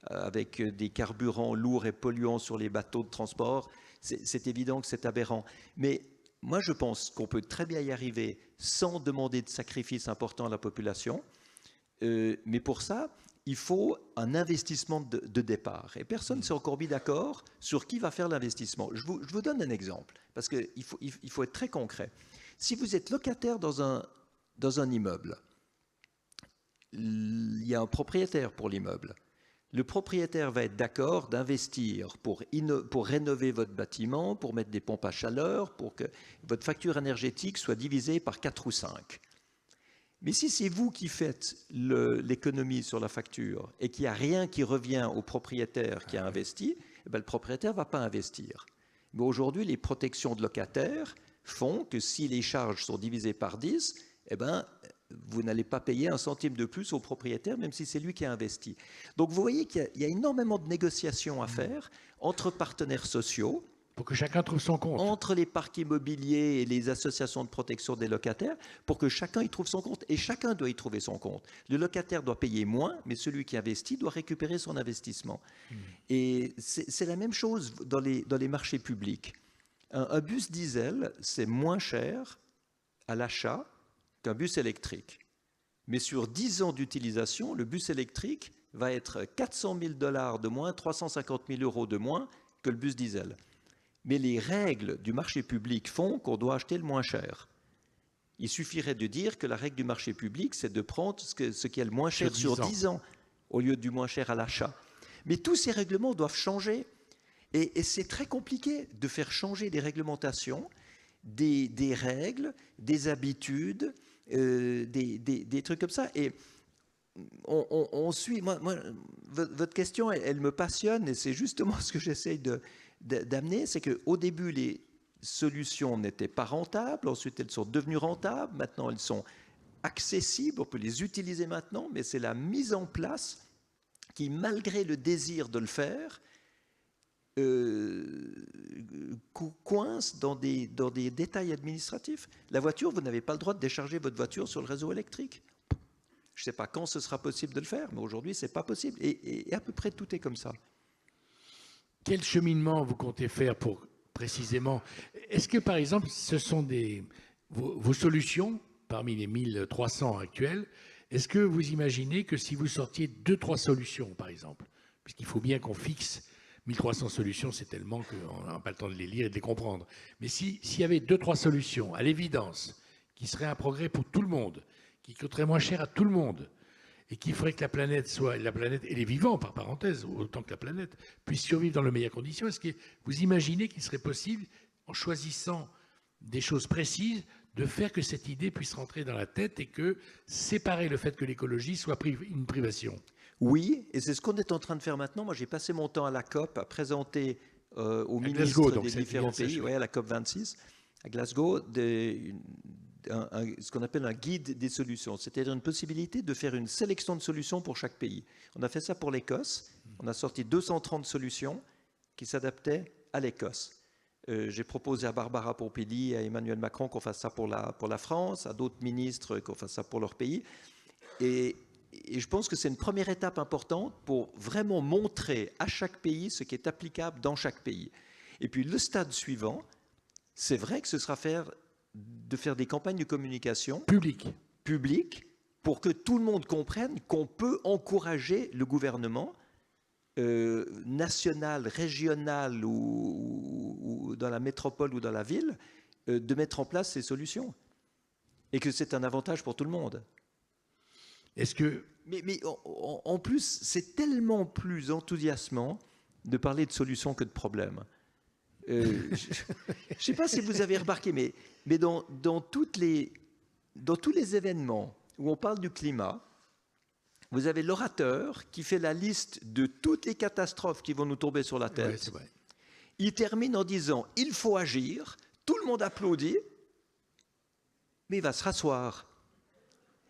B: avec des carburants lourds et polluants sur les bateaux de transport. C'est évident que c'est aberrant. Mais moi, je pense qu'on peut très bien y arriver sans demander de sacrifices importants à la population. Mais pour ça, il faut un investissement de départ. Et personne ne s'est encore mis d'accord sur qui va faire l'investissement. Je vous donne un exemple, parce qu'il faut être très concret. Si vous êtes locataire dans un immeuble, il y a un propriétaire pour l'immeuble. Le propriétaire va être d'accord d'investir pour rénover votre bâtiment, pour mettre des pompes à chaleur, pour que votre facture énergétique soit divisée par 4 ou 5. Mais si c'est vous qui faites l'économie sur la facture et qu'il n'y a rien qui revient au propriétaire qui a investi, eh bien, le propriétaire ne va pas investir. Mais aujourd'hui, les protections de locataires font que si les charges sont divisées par 10, eh ben, vous n'allez pas payer un centime de plus au propriétaire, même si c'est lui qui a investi. Donc vous voyez qu'il y a énormément de négociations à faire entre partenaires sociaux,
A: Pour que chacun trouve son compte.
B: entre les parcs immobiliers et les associations de protection des locataires, pour que chacun y trouve son compte. Et chacun doit y trouver son compte. Le locataire doit payer moins, mais celui qui investit doit récupérer son investissement. Et c'est la même chose dans les marchés publics. Un bus diesel, c'est moins cher à l'achat qu'un bus électrique. Mais sur 10 ans d'utilisation, le bus électrique va être 400 000 $ de moins, 350 000 € de moins que le bus diesel. Mais les règles du marché public font qu'on doit acheter le moins cher. Il suffirait de dire que la règle du marché public, c'est de prendre ce qui est le moins cher sur 10 ans, au lieu du moins cher à l'achat. Mais tous ces règlements doivent changer. Et c'est très compliqué de faire changer des réglementations, des règles, des habitudes, des trucs comme ça. Et on suit. Moi, votre question, elle me passionne, et c'est justement ce que j'essaye d'amener, c'est qu'au début, les solutions n'étaient pas rentables, ensuite elles sont devenues rentables, maintenant elles sont accessibles, on peut les utiliser maintenant, mais c'est la mise en place qui, malgré le désir de le faire, coince dans des détails administratifs. La voiture, vous n'avez pas le droit de décharger votre voiture sur le réseau électrique. Je ne sais pas quand ce sera possible de le faire, mais aujourd'hui, ce n'est pas possible. Et à peu près tout est comme ça.
A: Quel cheminement vous comptez faire pour précisément? Est-ce que, par exemple, ce sont vos solutions, parmi les 1300 actuelles, est-ce que vous imaginez que si vous sortiez 2-3 solutions, par exemple, puisqu'il faut bien qu'on fixe 1300 solutions, c'est tellement qu'on n'a pas le temps de les lire et de les comprendre. Mais s'il y avait 2-3 solutions, à l'évidence, qui seraient un progrès pour tout le monde, qui coûterait moins cher à tout le monde, et qui ferait que la planète et les vivants, par parenthèse, autant que la planète, puissent survivre dans les meilleures conditions, est-ce que vous imaginez qu'il serait possible, en choisissant des choses précises, de faire que cette idée puisse rentrer dans la tête et que séparer le fait que l'écologie soit une privation?
B: Oui, et c'est ce qu'on est en train de faire maintenant. Moi, j'ai passé mon temps à la COP à présenter aux ministres
A: Glasgow,
B: des différents pays, à la COP 26, à Glasgow, ce qu'on appelle un guide des solutions, c'est-à-dire une possibilité de faire une sélection de solutions pour chaque pays. On a fait ça pour l'Écosse. On a sorti 230 solutions qui s'adaptaient à l'Écosse. J'ai proposé à Barbara Pompili, à Emmanuel Macron qu'on fasse ça pour la France, à d'autres ministres qu'on fasse ça pour leur pays. Et je pense que c'est une première étape importante pour vraiment montrer à chaque pays ce qui est applicable dans chaque pays. Et puis le stade suivant, c'est vrai que ce sera de faire des campagnes de communication publiques pour que tout le monde comprenne qu'on peut encourager le gouvernement national, régional ou dans la métropole ou dans la ville de mettre en place ces solutions et que c'est un avantage pour tout le monde.
A: Est-ce que...
B: Mais en plus, c'est tellement plus enthousiasmant de parler de solutions que de problèmes. Je ne sais pas si vous avez remarqué, mais dans tous les événements où on parle du climat, vous avez l'orateur qui fait la liste de toutes les catastrophes qui vont nous tomber sur la tête.
A: Ouais, c'est vrai.
B: Il termine en disant « il faut agir », tout le monde applaudit, mais il va se rasseoir.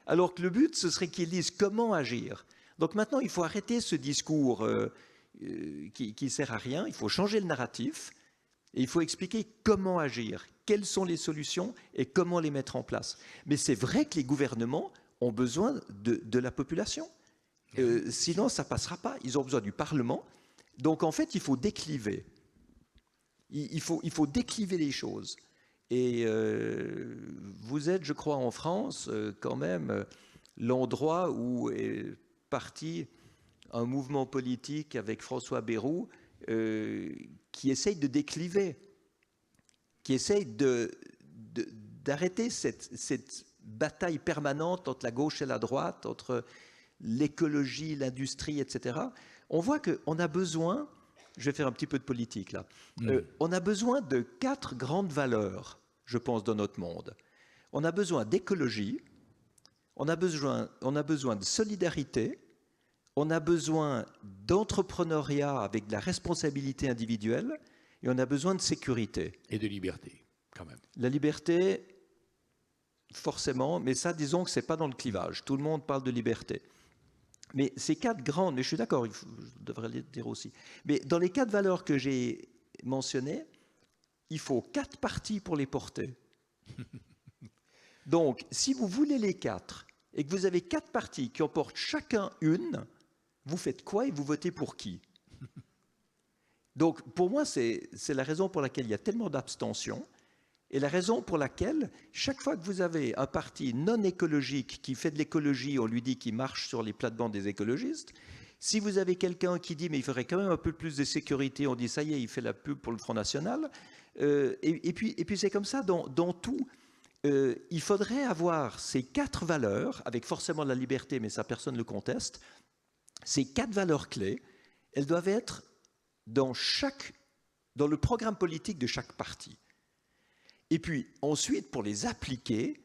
B: Alors que le but, ce serait qu'il dise comment agir. Donc maintenant, il faut arrêter ce discours qui ne sert à rien, il faut changer le narratif, et il faut expliquer comment agir, quelles sont les solutions et comment les mettre en place. Mais c'est vrai que les gouvernements ont besoin de la population. Sinon, ça ne passera pas. Ils ont besoin du Parlement. Donc, en fait, il faut décliver. Il faut décliver les choses. Et vous êtes, je crois, en France, quand même, l'endroit où est parti un mouvement politique avec François Bayrou qui essaye de décliver, qui essaye d'arrêter cette bataille permanente entre la gauche et la droite, entre l'écologie, l'industrie, etc. On voit qu'on a besoin, je vais faire un petit peu de politique là, on a besoin de 4 grandes valeurs, je pense, dans notre monde. On a besoin d'écologie, on a besoin de solidarité, on a besoin d'entrepreneuriat avec de la responsabilité individuelle, et on a besoin de sécurité.
A: Et de liberté, quand même.
B: La liberté, forcément, mais ça, disons que ce n'est pas dans le clivage. Tout le monde parle de liberté. Mais ces 4 grandes, mais je suis d'accord, je devrais les dire aussi, mais dans les 4 valeurs que j'ai mentionnées, il faut 4 partis pour les porter. Donc, si vous voulez les 4, et que vous avez 4 partis qui en portent chacun une, vous faites quoi et vous votez pour qui? Donc, pour moi, c'est la raison pour laquelle il y a tellement d'abstention, et la raison pour laquelle, chaque fois que vous avez un parti non écologique qui fait de l'écologie, on lui dit qu'il marche sur les plates-bandes des écologistes. Si vous avez quelqu'un qui dit mais il faudrait quand même un peu plus de sécurité, on dit ça y est, il fait la pub pour le Front National. Et puis c'est comme ça dans tout. Il faudrait avoir ces 4 valeurs, avec forcément la liberté, mais ça personne ne le conteste. Ces 4 valeurs clés, elles doivent être dans le programme politique de chaque parti. Et puis ensuite, pour les appliquer,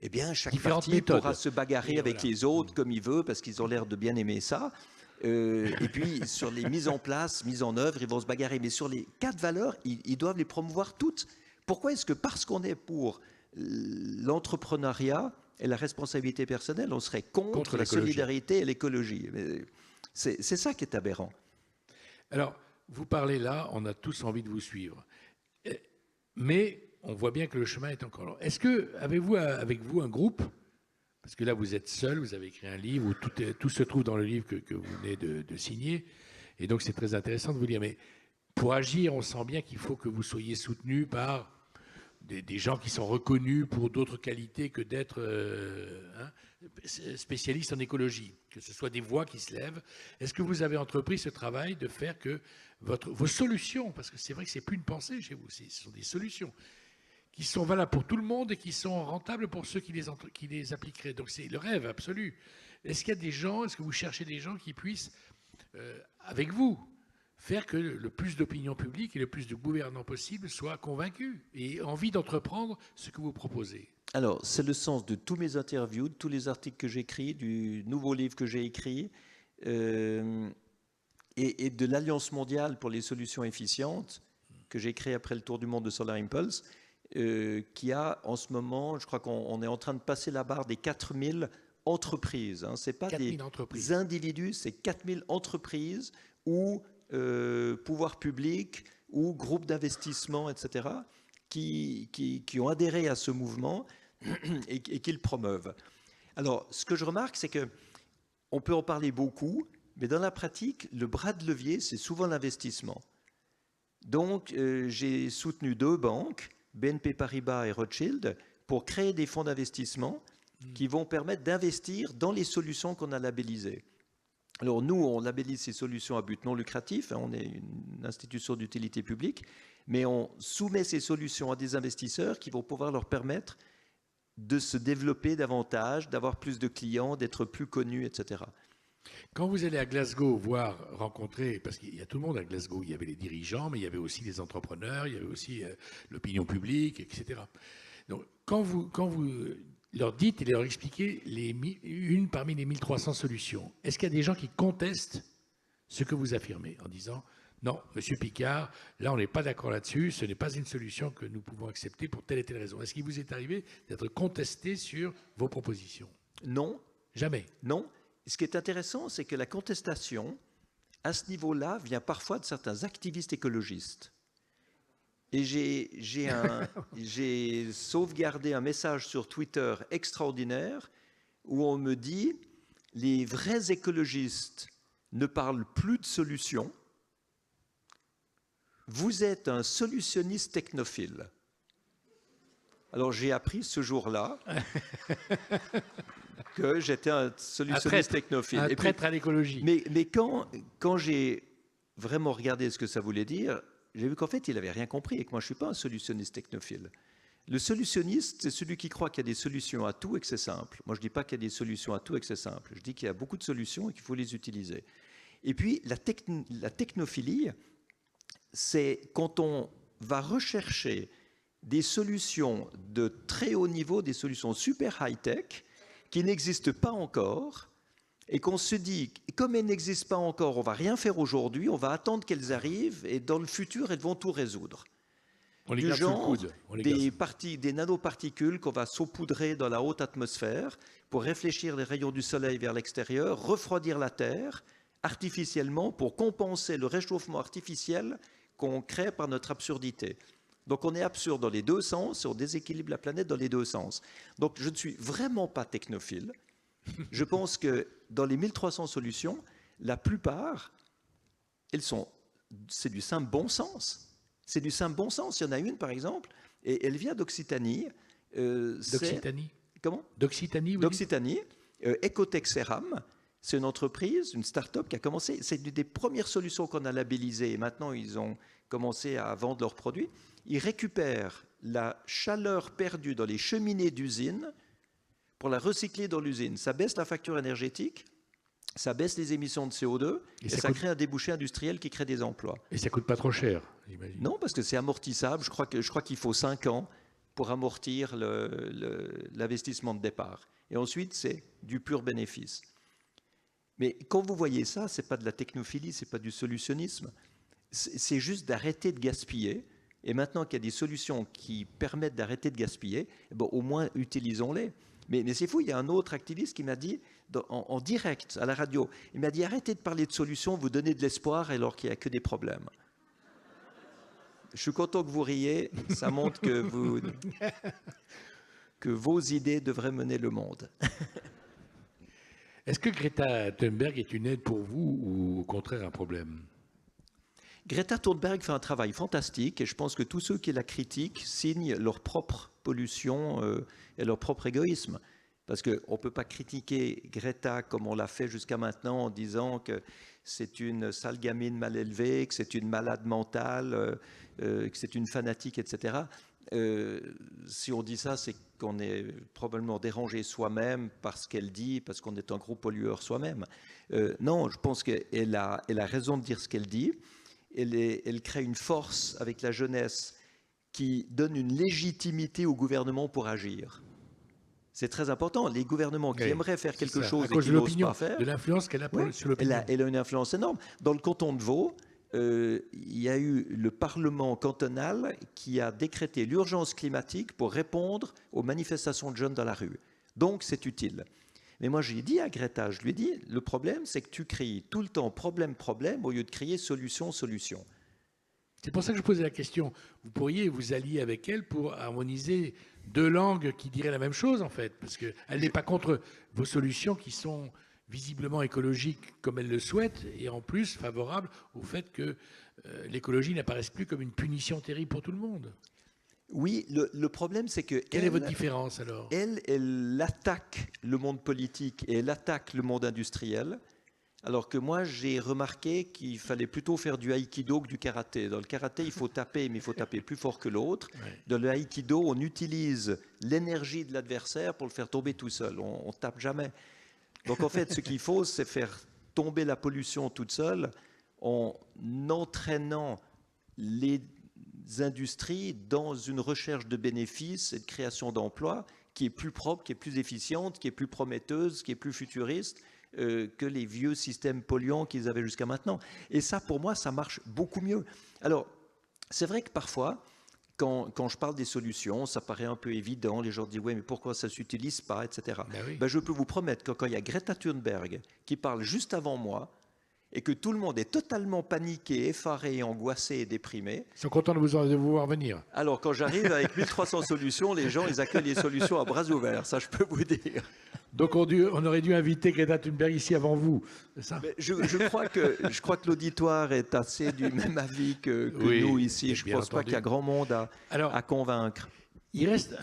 B: eh bien, chaque parti pourra se bagarrer avec les autres comme il veut, parce qu'ils ont l'air de bien aimer ça. Et puis, sur les mises en place, mises en œuvre, ils vont se bagarrer. Mais sur les 4 valeurs, ils doivent les promouvoir toutes. Pourquoi est-ce que parce qu'on est pour l'entrepreneuriat et la responsabilité personnelle, on serait contre la solidarité et l'écologie? C'est ça qui est aberrant.
A: Alors, vous parlez là, on a tous envie de vous suivre. Mais on voit bien que le chemin est encore long. Est-ce que, avez-vous avec vous un groupe? Parce que là, vous êtes seul, vous avez écrit un livre où tout se trouve dans le livre que vous venez de signer. Et donc, c'est très intéressant de vous lire. Mais pour agir, on sent bien qu'il faut que vous soyez soutenu par des gens qui sont reconnus pour d'autres qualités que d'être spécialistes en écologie, que ce soit des voix qui se lèvent. Est-ce que vous avez entrepris ce travail de faire que vos solutions, parce que c'est vrai que ce n'est plus une pensée chez vous, ce sont des solutions, qui sont valables pour tout le monde et qui sont rentables pour ceux qui les appliqueraient. Donc c'est le rêve absolu. Est-ce qu'il y a des gens, est-ce que vous cherchez des gens qui puissent, avec vous, faire que le plus d'opinion publique et le plus de gouvernants possible soient convaincus et envie d'entreprendre ce que vous proposez?
B: Alors, c'est le sens de tous mes interviews, de tous les articles que j'écris, du nouveau livre que j'ai écrit, et de l'Alliance mondiale pour les solutions efficientes que j'ai créée après le tour du monde de Solar Impulse, qui a en ce moment, je crois qu'on est en train de passer la barre des 4000 entreprises. Hein. Ce n'est pas des individus, c'est 4000 entreprises ou pouvoirs publics ou groupes d'investissement, etc., qui ont adhéré à ce mouvement et qui le promeuvent. Alors, ce que je remarque, c'est qu'on peut en parler beaucoup, mais dans la pratique, le bras de levier, c'est souvent l'investissement. Donc, j'ai soutenu 2 banques, BNP Paribas et Rothschild, pour créer des fonds d'investissement qui vont permettre d'investir dans les solutions qu'on a labellisées. Alors nous, on labellise ces solutions à but non lucratif, hein, on est une institution d'utilité publique, mais on soumet ces solutions à des investisseurs qui vont pouvoir leur permettre de se développer davantage, d'avoir plus de clients, d'être plus connus, etc.
A: Quand vous allez à Glasgow rencontrer, parce qu'il y a tout le monde à Glasgow, il y avait les dirigeants, mais il y avait aussi les entrepreneurs, il y avait aussi l'opinion publique, etc. Donc quand vous leur dites et leur expliquez une parmi les 1300 solutions, est-ce qu'il y a des gens qui contestent ce que vous affirmez en disant non, Monsieur Picard, là on n'est pas d'accord là-dessus, ce n'est pas une solution que nous pouvons accepter pour telle et telle raison? Est-ce qu'il vous est arrivé d'être contesté sur vos propositions?
B: Non.
A: Jamais?
B: Non. Ce qui est intéressant, c'est que la contestation, à ce niveau-là, vient parfois de certains activistes écologistes. Et j'ai sauvegardé un message sur Twitter extraordinaire où on me dit les vrais écologistes ne parlent plus de solutions, vous êtes un solutionniste technophile. Alors j'ai appris ce jour-là que j'étais un solutionniste technophile.
A: Un traître à l'écologie.
B: Mais quand j'ai vraiment regardé ce que ça voulait dire, j'ai vu qu'en fait, il n'avait rien compris et que moi, je ne suis pas un solutionniste technophile. Le solutionniste, c'est celui qui croit qu'il y a des solutions à tout et que c'est simple. Moi, je ne dis pas qu'il y a des solutions à tout et que c'est simple. Je dis qu'il y a beaucoup de solutions et qu'il faut les utiliser. Et puis, la technophilie, c'est quand on va rechercher des solutions de très haut niveau, des solutions super high-tech, qui n'existent pas encore, et qu'on se dit, comme elles n'existent pas encore, on ne va rien faire aujourd'hui, on va attendre qu'elles arrivent, et dans le futur, elles vont tout résoudre.
A: On les
B: Du
A: garde sous le
B: genre
A: coude. On les garde
B: des nanoparticules qu'on va saupoudrer dans la haute atmosphère pour réfléchir les rayons du soleil vers l'extérieur, refroidir la Terre artificiellement pour compenser le réchauffement artificiel qu'on crée par notre absurdité. Donc on est absurde dans les deux sens et on déséquilibre la planète dans les deux sens. Donc je ne suis vraiment pas technophile. Je pense que dans les 1300 solutions, la plupart, c'est du simple bon sens. C'est du simple bon sens. Il y en a une, par exemple, et elle vient d'Occitanie.
A: D'Occitanie.
B: Comment?
A: D'Occitanie, oui.
B: D'Occitanie. Ecotech Ceram, c'est une entreprise, une start-up qui a commencé. C'est une des premières solutions qu'on a labellisées. Et maintenant, ils ont commencé à vendre leurs produits. Ils récupèrent la chaleur perdue dans les cheminées d'usines pour la recycler dans l'usine. Ça baisse la facture énergétique, ça baisse les émissions de CO2 et ça crée un débouché industriel qui crée des emplois.
A: Et ça ne coûte pas trop cher, j'imagine.
B: Non, parce que c'est amortissable. Je crois qu'il faut 5 ans pour amortir l'investissement de départ. Et ensuite, c'est du pur bénéfice. Mais quand vous voyez ça, ce n'est pas de la technophilie, ce n'est pas du solutionnisme. C'est juste d'arrêter de gaspiller. Et maintenant qu'il y a des solutions qui permettent d'arrêter de gaspiller, bon, au moins utilisons-les. Mais c'est fou, il y a un autre activiste qui m'a dit, en direct à la radio, il m'a dit arrêtez de parler de solutions, vous donnez de l'espoir alors qu'il n'y a que des problèmes. Je suis content que vous riez, ça montre que vos idées devraient mener le monde.
A: Est-ce que Greta Thunberg est une aide pour vous ou au contraire un problème?
B: Greta Thunberg fait un travail fantastique et je pense que tous ceux qui la critiquent signent leur propre pollution et leur propre égoïsme. Parce qu'on ne peut pas critiquer Greta comme on l'a fait jusqu'à maintenant en disant que c'est une sale gamine mal élevée, que c'est une malade mentale, que c'est une fanatique, etc. Si on dit ça, c'est qu'on est probablement dérangé soi-même par ce qu'elle dit, parce qu'on est un gros pollueur soi-même. Non, je pense qu'elle a raison de dire ce qu'elle dit. Elle crée une force avec la jeunesse qui donne une légitimité au gouvernement pour agir. C'est très important. Les gouvernements qui aimeraient faire quelque chose et qui n'osent pas faire,
A: de l'influence qu'elle a sur l'opinion.
B: Elle a une influence énorme. Dans le canton de Vaud, il y a eu le Parlement cantonal qui a décrété l'urgence climatique pour répondre aux manifestations de jeunes dans la rue. Donc c'est utile. Mais moi, j'ai dit à Greta, je lui ai dit, le problème, c'est que tu cries tout le temps problème, problème, au lieu de crier solution, solution.
A: C'est pour ça que je posais la question. Vous pourriez vous allier avec elle pour harmoniser deux langues qui diraient la même chose, en fait, parce qu'elle n'est pas contre vos solutions qui sont visiblement écologiques comme elle le souhaite, et en plus favorable au fait que l'écologie n'apparaisse plus comme une punition terrible pour tout le monde.
B: Oui, le problème, c'est que...
A: Quelle est votre différence, alors?
B: Elle attaque le monde politique et elle attaque le monde industriel, alors que moi, j'ai remarqué qu'il fallait plutôt faire du haïkido que du karaté. Dans le karaté, il faut taper, mais il faut taper plus fort que l'autre. Ouais. Dans le haïkido, on utilise l'énergie de l'adversaire pour le faire tomber tout seul. On ne tape jamais. Donc, en fait, ce qu'il faut, c'est faire tomber la pollution toute seule en entraînant les industries dans une recherche de bénéfices et de création d'emplois qui est plus propre, qui est plus efficiente, qui est plus prometteuse, qui est plus futuriste que les vieux systèmes polluants qu'ils avaient jusqu'à maintenant. Et ça, pour moi, ça marche beaucoup mieux. Alors, c'est vrai que parfois, quand je parle des solutions, ça paraît un peu évident. Les gens disent « oui, mais pourquoi ça ne s'utilise pas ?» etc. Ben oui. Ben, je peux vous promettre que quand il y a Greta Thunberg qui parle juste avant moi, et que tout le monde est totalement paniqué, effaré, angoissé et déprimé.
A: Ils sont contents de vous voir venir.
B: Alors quand j'arrive avec 1300 solutions, les gens ils accueillent les solutions à bras ouverts, ça je peux vous dire.
A: Donc on aurait dû inviter Greta Thunberg ici avant vous, c'est ça?
B: Mais je crois que l'auditoire est assez du même avis que
A: Oui,
B: nous ici. Je ne
A: bien
B: pense pas
A: entendu.
B: qu'il y a grand monde
A: Alors,
B: à convaincre.
A: il reste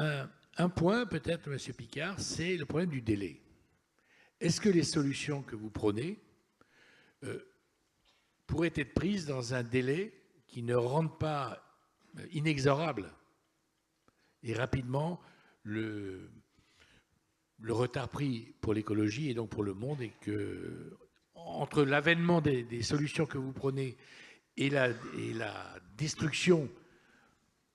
A: un point peut-être, M. Picard, c'est le problème du délai. Est-ce que les solutions que vous prônez pourraient être prises dans un délai qui ne rende pas inexorable et rapidement le retard pris pour l'écologie et donc pour le monde, et que entre l'avènement des solutions que vous prenez et la destruction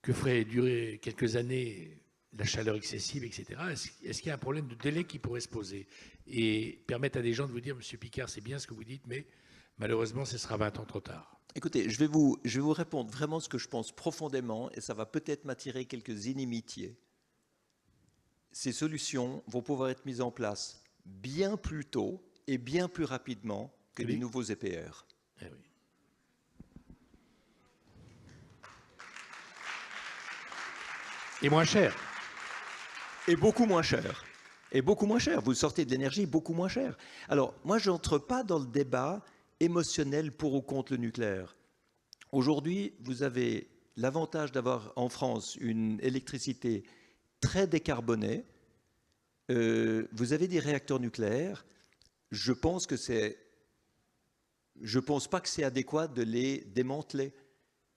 A: que ferait durer quelques années la chaleur excessive, etc., est-ce qu'il y a un problème de délai qui pourrait se poser et permettre à des gens de vous dire, Monsieur Picard, c'est bien ce que vous dites, mais malheureusement, ce sera 20 ans trop tard?
B: Écoutez, je vais vous répondre vraiment ce que je pense profondément, et ça va peut-être m'attirer quelques inimitiés. Ces solutions vont pouvoir être mises en place bien plus tôt et bien plus rapidement que les nouveaux EPR.
A: Eh oui. Et moins cher.
B: Et beaucoup moins cher. Et beaucoup moins cher. Vous sortez de l'énergie beaucoup moins cher. Alors, moi, je n'entre pas dans le débat émotionnel pour ou contre le nucléaire. Aujourd'hui, vous avez l'avantage d'avoir en France une électricité très décarbonée. Vous avez des réacteurs nucléaires. Je pense pas que c'est adéquat de les démanteler.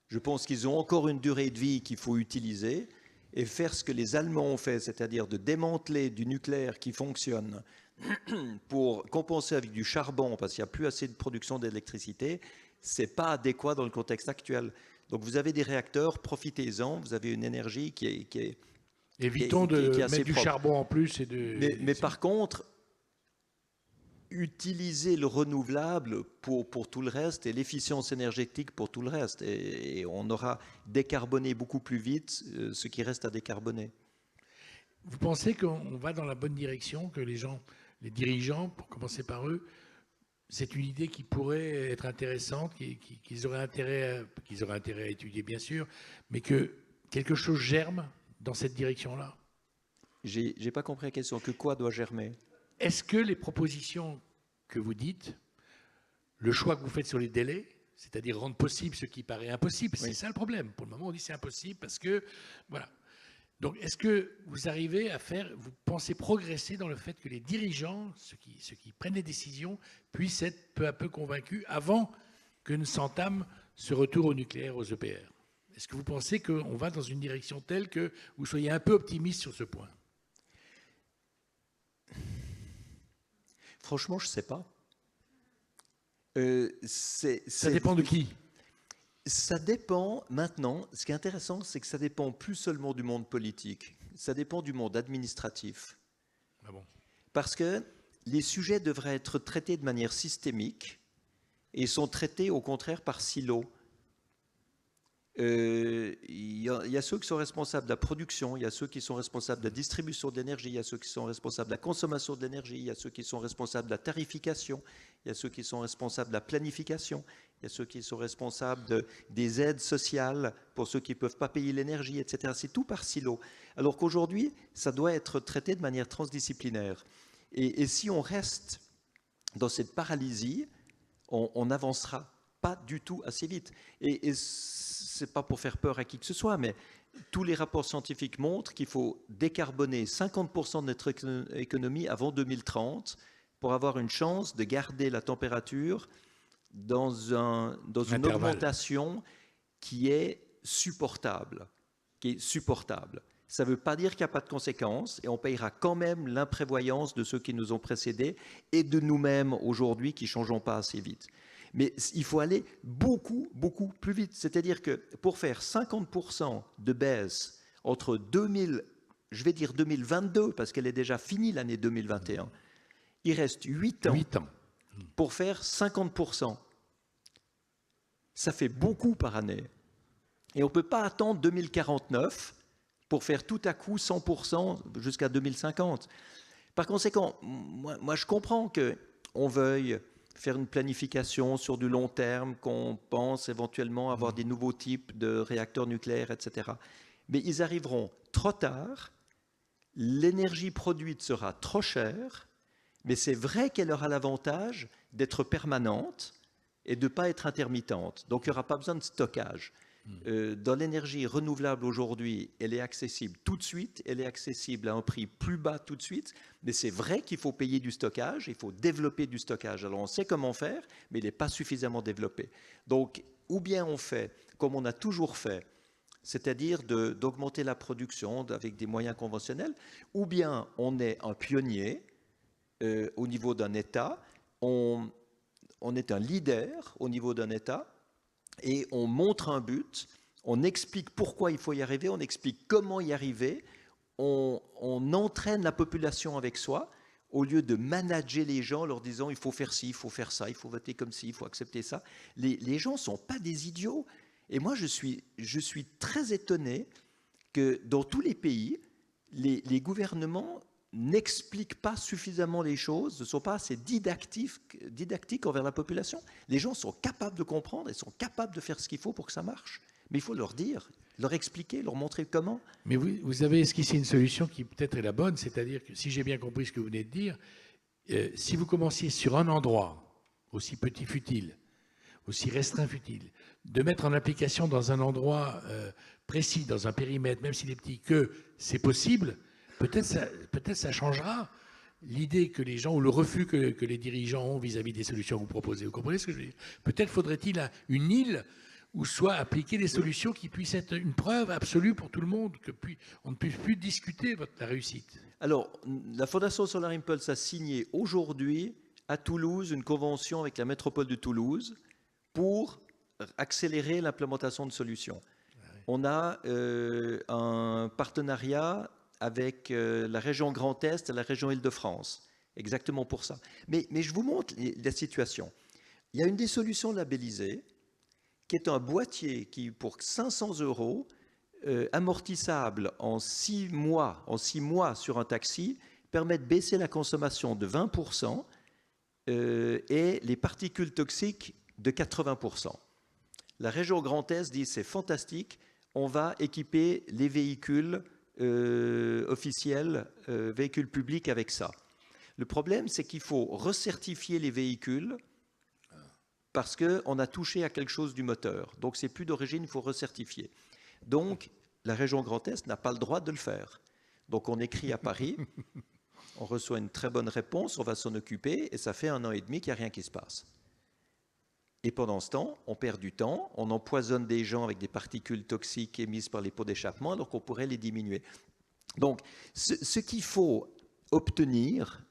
B: Je pense qu'ils ont encore une durée de vie qu'il faut utiliser et faire ce que les Allemands ont fait, c'est-à-dire de démanteler du nucléaire qui fonctionne pour compenser avec du charbon parce qu'il n'y a plus assez de production d'électricité, c'est pas adéquat dans le contexte actuel. Donc vous avez des réacteurs, profitez-en, vous avez une énergie qui est
A: Évitons
B: qui est
A: de
B: assez
A: mettre du
B: propre.
A: charbon en plus.
B: Mais par contre, utiliser le renouvelable pour tout le reste et l'efficience énergétique pour tout le reste. Et on aura décarboné beaucoup plus vite ce qui reste à décarboner.
A: Vous pensez qu'on va dans la bonne direction, que les dirigeants, pour commencer par eux, c'est une idée qui pourrait être intéressante, qu'ils auraient intérêt à étudier, bien sûr, mais que quelque chose germe dans cette direction-là?
B: J'ai pas compris la question. Que quoi doit germer?
A: Est-ce que les propositions que vous dites, le choix que vous faites sur les délais, c'est-à-dire rendre possible ce qui paraît impossible, c'est ça le problème. Pour le moment, on dit c'est impossible parce que, voilà. Donc, est-ce que vous arrivez vous pensez progresser dans le fait que les dirigeants, ceux qui prennent les décisions, puissent être peu à peu convaincus avant que ne s'entame ce retour au nucléaire, aux EPR? Est-ce que vous pensez qu'on va dans une direction telle que vous soyez un peu optimiste sur ce point?
B: Franchement, je ne sais pas.
A: Ça dépend de qui?
B: Ça dépend, maintenant, ce qui est intéressant, c'est que ça dépend plus seulement du monde politique, ça dépend du monde administratif.
A: Ah bon?
B: Parce que les sujets devraient être traités de manière systémique et sont traités au contraire par silos. Il y a ceux qui sont responsables de la production, il y a ceux qui sont responsables de la distribution de l'énergie, il y a ceux qui sont responsables de la consommation de l'énergie, il y a ceux qui sont responsables de la tarification, il y a ceux qui sont responsables de la planification, il y a ceux qui sont responsables des aides sociales pour ceux qui ne peuvent pas payer l'énergie, etc. C'est tout par silo. Alors qu'aujourd'hui, ça doit être traité de manière transdisciplinaire. Et si on reste dans cette paralysie, on n'avancera pas du tout assez vite. Et c'est pas pour faire peur à qui que ce soit, mais tous les rapports scientifiques montrent qu'il faut décarboner 50% de notre économie avant 2030 pour avoir une chance de garder la température dans une augmentation qui est supportable. Ça ne veut pas dire qu'il n'y a pas de conséquences et on payera quand même l'imprévoyance de ceux qui nous ont précédés et de nous-mêmes aujourd'hui qui ne changeons pas assez vite. Mais il faut aller beaucoup, beaucoup plus vite. C'est-à-dire que pour faire 50% de baisse entre 2022, parce qu'elle est déjà finie l'année 2021, il reste 8 ans pour faire 50%. Ça fait beaucoup par année. Et on ne peut pas attendre 2049 pour faire tout à coup 100% jusqu'à 2050. Par conséquent, moi je comprends qu'on veuille faire une planification sur du long terme, qu'on pense éventuellement avoir des nouveaux types de réacteurs nucléaires, etc. Mais ils arriveront trop tard, l'énergie produite sera trop chère, mais c'est vrai qu'elle aura l'avantage d'être permanente et de ne pas être intermittente. Donc il n'y aura pas besoin de stockage. Dans l'énergie renouvelable aujourd'hui, elle est accessible tout de suite, elle est accessible à un prix plus bas tout de suite, mais c'est vrai qu'il faut payer du stockage, il faut développer du stockage. Alors on sait comment faire, mais il n'est pas suffisamment développé. Donc, ou bien on fait comme on a toujours fait, c'est-à-dire d'augmenter la production avec des moyens conventionnels, ou bien on est un pionnier au niveau d'un État, on est un leader au niveau d'un État, et on montre un but, on explique pourquoi il faut y arriver, on explique comment y arriver, on entraîne la population avec soi, au lieu de manager les gens en leur disant il faut faire ci, il faut faire ça, il faut voter comme ci, il faut accepter ça. Les gens ne sont pas des idiots. Et moi, je suis très étonné que dans tous les pays, les gouvernements n'expliquent pas suffisamment les choses, ne sont pas assez didactiques envers la population. Les gens sont capables de comprendre et sont capables de faire ce qu'il faut pour que ça marche. Mais il faut leur dire, leur expliquer, leur montrer comment.
A: Mais vous avez esquissé une solution qui peut-être est la bonne, c'est-à-dire que si j'ai bien compris ce que vous venez de dire, si vous commenciez sur un endroit, aussi petit fut-il, aussi restreint fut-il, de mettre en application dans un endroit précis, dans un périmètre, même s'il est petit, que c'est possible, peut-être ça changera l'idée que les gens, ou le refus que les dirigeants ont vis-à-vis des solutions que vous proposez. Vous comprenez ce que je veux dire? Peut-être faudrait-il une île où soit appliquer des solutions qui puissent être une preuve absolue pour tout le monde, on ne puisse plus discuter la réussite.
B: Alors, la Fondation Solar Impulse a signé aujourd'hui à Toulouse une convention avec la métropole de Toulouse pour accélérer l'implémentation de solutions. On a un partenariat avec la région Grand Est et la région Île-de-France, exactement pour ça. Mais je vous montre la situation. Il y a une des solutions labellisées, qui est un boîtier qui, pour 500 €, amortissable en 6 mois sur un taxi, permet de baisser la consommation de 20% et les particules toxiques de 80%. La région Grand Est dit c'est fantastique, on va équiper les véhicules officiels, véhicules publics avec ça. Le problème, c'est qu'il faut recertifier les véhicules parce qu'on a touché à quelque chose du moteur. Donc, c'est plus d'origine, il faut recertifier. Donc, la région Grand Est n'a pas le droit de le faire. Donc, on écrit à Paris, on reçoit une très bonne réponse, on va s'en occuper, et ça fait 1 an et demi qu'il n'y a rien qui se passe. Et pendant ce temps, on perd du temps, on empoisonne des gens avec des particules toxiques émises par les pots d'échappement, alors qu'on pourrait les diminuer. Donc, ce qu'il faut obtenir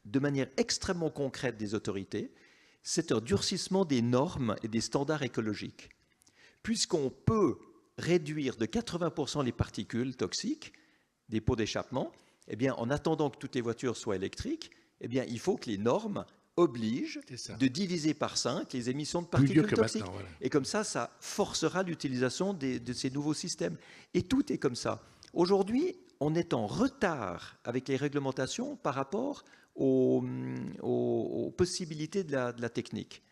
B: de manière extrêmement concrète des autorités, c'est un durcissement des normes et des standards écologiques. Puisqu'on peut réduire de 80% les particules toxiques des pots d'échappement, eh bien, en attendant que toutes les voitures soient électriques, eh bien, il faut que les normes obligent de diviser par 5 les émissions de particules toxiques. Voilà. Et comme ça, ça forcera l'utilisation de ces nouveaux systèmes. Et tout est comme ça. Aujourd'hui, on est en retard avec les réglementations par rapport aux possibilités de la technique.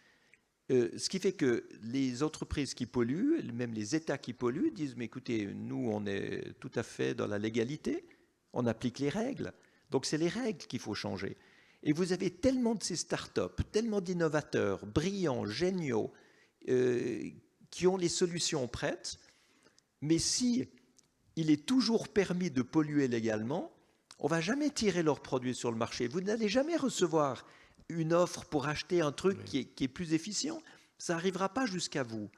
B: Ce qui fait que les entreprises qui polluent, même les États qui polluent, disent « mais écoutez, nous, on est tout à fait dans la légalité, on applique les règles. Donc, c'est les règles qu'il faut changer. » Et vous avez tellement de ces startups, tellement d'innovateurs, brillants, géniaux, qui ont les solutions prêtes, mais si il est toujours permis de polluer légalement, on ne va jamais tirer leurs produits sur le marché. Vous n'allez jamais recevoir une offre pour acheter un truc qui est plus efficient. Ça n'arrivera pas jusqu'à vous.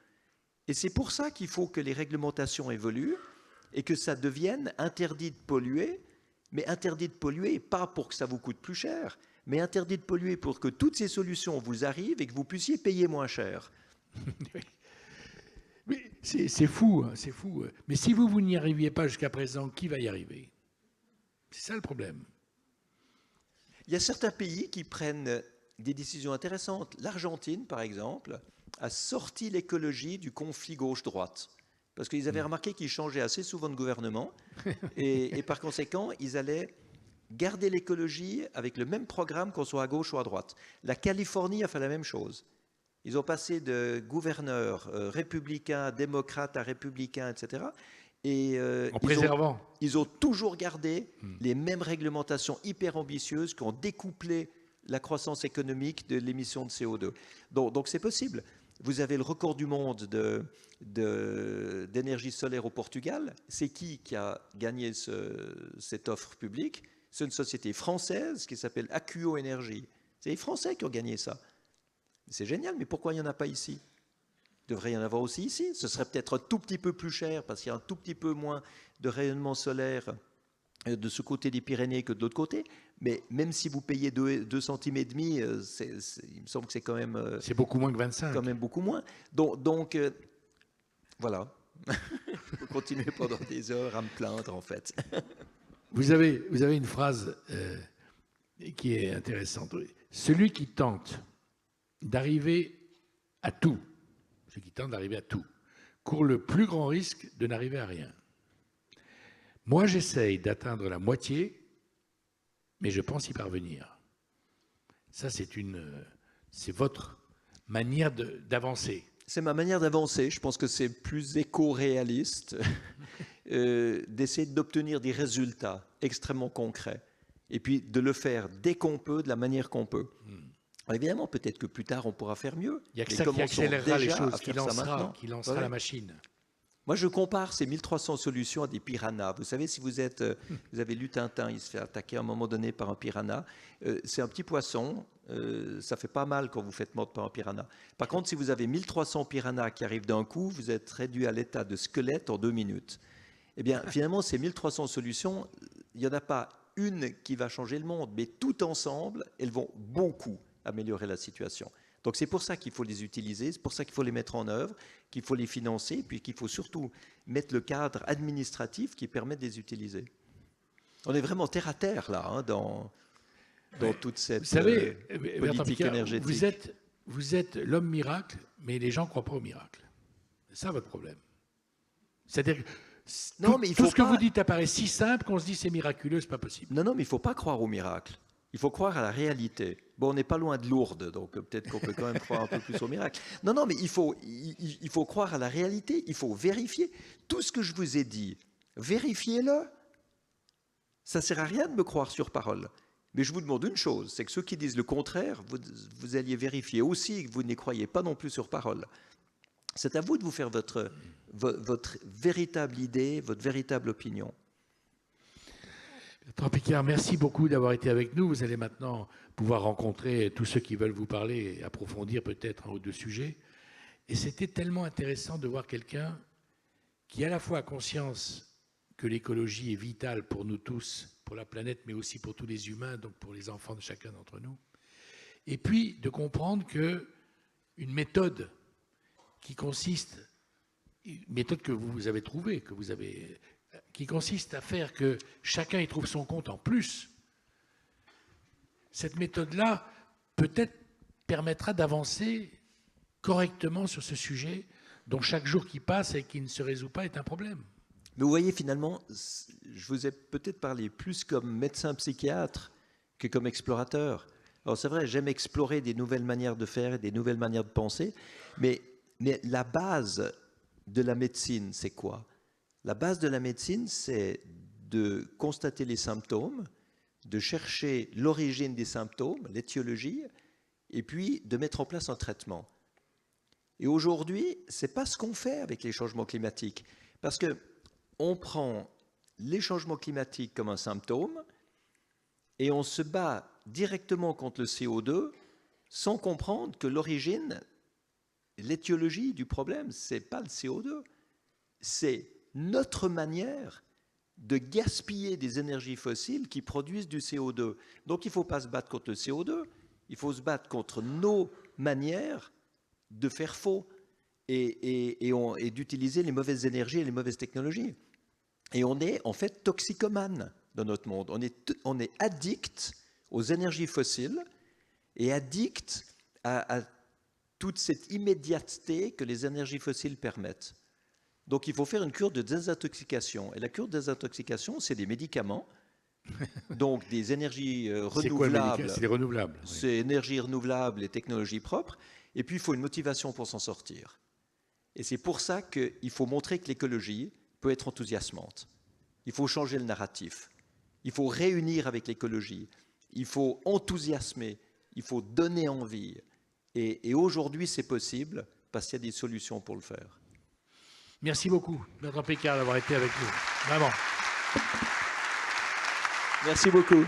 B: Et c'est pour ça qu'il faut que les réglementations évoluent et que ça devienne interdit de polluer, mais interdit de polluer pas pour que ça vous coûte plus cher, mais interdit de polluer pour que toutes ces solutions vous arrivent et que vous puissiez payer moins cher.
A: Mais c'est fou, hein, c'est fou. Mais si vous n'y arriviez pas jusqu'à présent, qui va y arriver? C'est ça le problème.
B: Il y a certains pays qui prennent des décisions intéressantes. L'Argentine, par exemple, a sorti l'écologie du conflit gauche-droite. Parce qu'ils avaient remarqué qu'ils changeaient assez souvent de gouvernement. Et par conséquent, ils allaient garder l'écologie avec le même programme qu'on soit à gauche ou à droite. La Californie a fait la même chose. Ils ont passé de gouverneurs républicains, démocrates à républicains, etc. Et
A: En préservant.
B: ils ont toujours gardé les mêmes réglementations hyper ambitieuses qui ont découplé la croissance économique de l'émission de CO2. Donc c'est possible. Vous avez le record du monde d'énergie solaire au Portugal. C'est qui a gagné cette offre publique? C'est une société française qui s'appelle Acuo Énergie. C'est les Français qui ont gagné ça. C'est génial, mais pourquoi il n'y en a pas ici? Il devrait y en avoir aussi ici. Ce serait peut-être un tout petit peu plus cher parce qu'il y a un tout petit peu moins de rayonnement solaire de ce côté des Pyrénées que de l'autre côté. Mais même si vous payez 2 centimes et demi, il me semble que c'est quand même...
A: C'est beaucoup moins que 25.
B: Quand même beaucoup moins. Donc voilà. Je peux continuer pendant des heures à me plaindre, en fait.
A: Vous avez une phrase qui est intéressante. Celui qui tente d'arriver à tout, court le plus grand risque de n'arriver à rien. Moi, j'essaye d'atteindre la moitié, mais je pense y parvenir. Ça, c'est votre manière d'avancer.
B: C'est ma manière d'avancer. Je pense que c'est plus éco-réaliste d'essayer d'obtenir des résultats extrêmement concrets et puis de le faire dès qu'on peut, de la manière qu'on peut. Alors évidemment, peut-être que plus tard, on pourra faire mieux.
A: Il y a que ça qui accélérera les choses, qui lancera la machine.
B: Moi, je compare ces 1300 solutions à des piranhas. Vous savez, si vous avez lu Tintin, il se fait attaquer à un moment donné par un piranha. C'est un petit poisson. Ça fait pas mal quand vous faites mordre par un piranha. Par contre, si vous avez 1300 piranhas qui arrivent d'un coup, vous êtes réduit à l'état de squelette en 2 minutes. Eh bien, finalement, ces 1300 solutions, il n'y en a pas une qui va changer le monde, mais tout ensemble, elles vont beaucoup améliorer la situation. Donc c'est pour ça qu'il faut les utiliser, c'est pour ça qu'il faut les mettre en œuvre, qu'il faut les financer, puis qu'il faut surtout mettre le cadre administratif qui permet de les utiliser. On est vraiment terre à terre là, hein, dans toute cette politique énergétique.
A: Vous êtes l'homme miracle, mais les gens ne croient pas au miracle. C'est ça votre problème. C'est-à-dire que tout ce que vous dites apparaît si simple qu'on se dit c'est miraculeux, c'est pas possible.
B: Non, mais il ne faut pas croire au miracle. Il faut croire à la réalité. Bon, on n'est pas loin de Lourdes, donc peut-être qu'on peut quand même croire un peu plus au miracle. Non, mais il faut croire à la réalité, il faut vérifier. Tout ce que je vous ai dit, vérifiez-le. Ça ne sert à rien de me croire sur parole. Mais je vous demande une chose, c'est que ceux qui disent le contraire, vous alliez vérifier aussi que vous n'y croyez pas non plus sur parole. C'est à vous de vous faire votre véritable idée, votre véritable opinion.
A: Bertrand Piccard, merci beaucoup d'avoir été avec nous. Vous allez maintenant pouvoir rencontrer tous ceux qui veulent vous parler et approfondir peut-être un ou deux sujets. Et c'était tellement intéressant de voir quelqu'un qui à la fois a conscience que l'écologie est vitale pour nous tous, pour la planète, mais aussi pour tous les humains, donc pour les enfants de chacun d'entre nous. Et puis de comprendre qu'une méthode qui consiste, une méthode que vous avez trouvée, qui consiste à faire que chacun y trouve son compte en plus, cette méthode-là peut-être permettra d'avancer correctement sur ce sujet dont chaque jour qui passe et qui ne se résout pas est un problème.
B: Mais vous voyez, finalement, je vous ai peut-être parlé plus comme médecin psychiatre que comme explorateur. Alors c'est vrai, j'aime explorer des nouvelles manières de faire et des nouvelles manières de penser, mais la base de la médecine, c'est quoi? La base de la médecine, c'est de constater les symptômes, de chercher l'origine des symptômes, l'étiologie, et puis de mettre en place un traitement. Et aujourd'hui, ce n'est pas ce qu'on fait avec les changements climatiques, parce qu'on prend les changements climatiques comme un symptôme et on se bat directement contre le CO2 sans comprendre que l'origine, l'étiologie du problème, ce n'est pas le CO2, c'est notre manière de gaspiller des énergies fossiles qui produisent du CO2. Donc il ne faut pas se battre contre le CO2, il faut se battre contre nos manières de faire faux et d'utiliser les mauvaises énergies et les mauvaises technologies. Et on est en fait toxicomane dans notre monde. On est addict aux énergies fossiles et addict à toute cette immédiateté que les énergies fossiles permettent. Donc il faut faire une cure de désintoxication. Et la cure de désintoxication, c'est des médicaments Donc des énergies
A: C'est quoi le médical?
B: renouvelables.
A: C'est les renouvelables. Oui.
B: C'est énergie renouvelable et technologie propre. Et puis, il faut une motivation pour s'en sortir. Et c'est pour ça qu'il faut montrer que l'écologie peut être enthousiasmante. Il faut changer le narratif. Il faut réunir avec l'écologie. Il faut enthousiasmer. Il faut donner envie. Et aujourd'hui, c'est possible parce qu'il y a des solutions pour le faire.
A: Merci beaucoup, Bertrand Piccard, d'avoir été avec nous. Vraiment.
B: Merci beaucoup.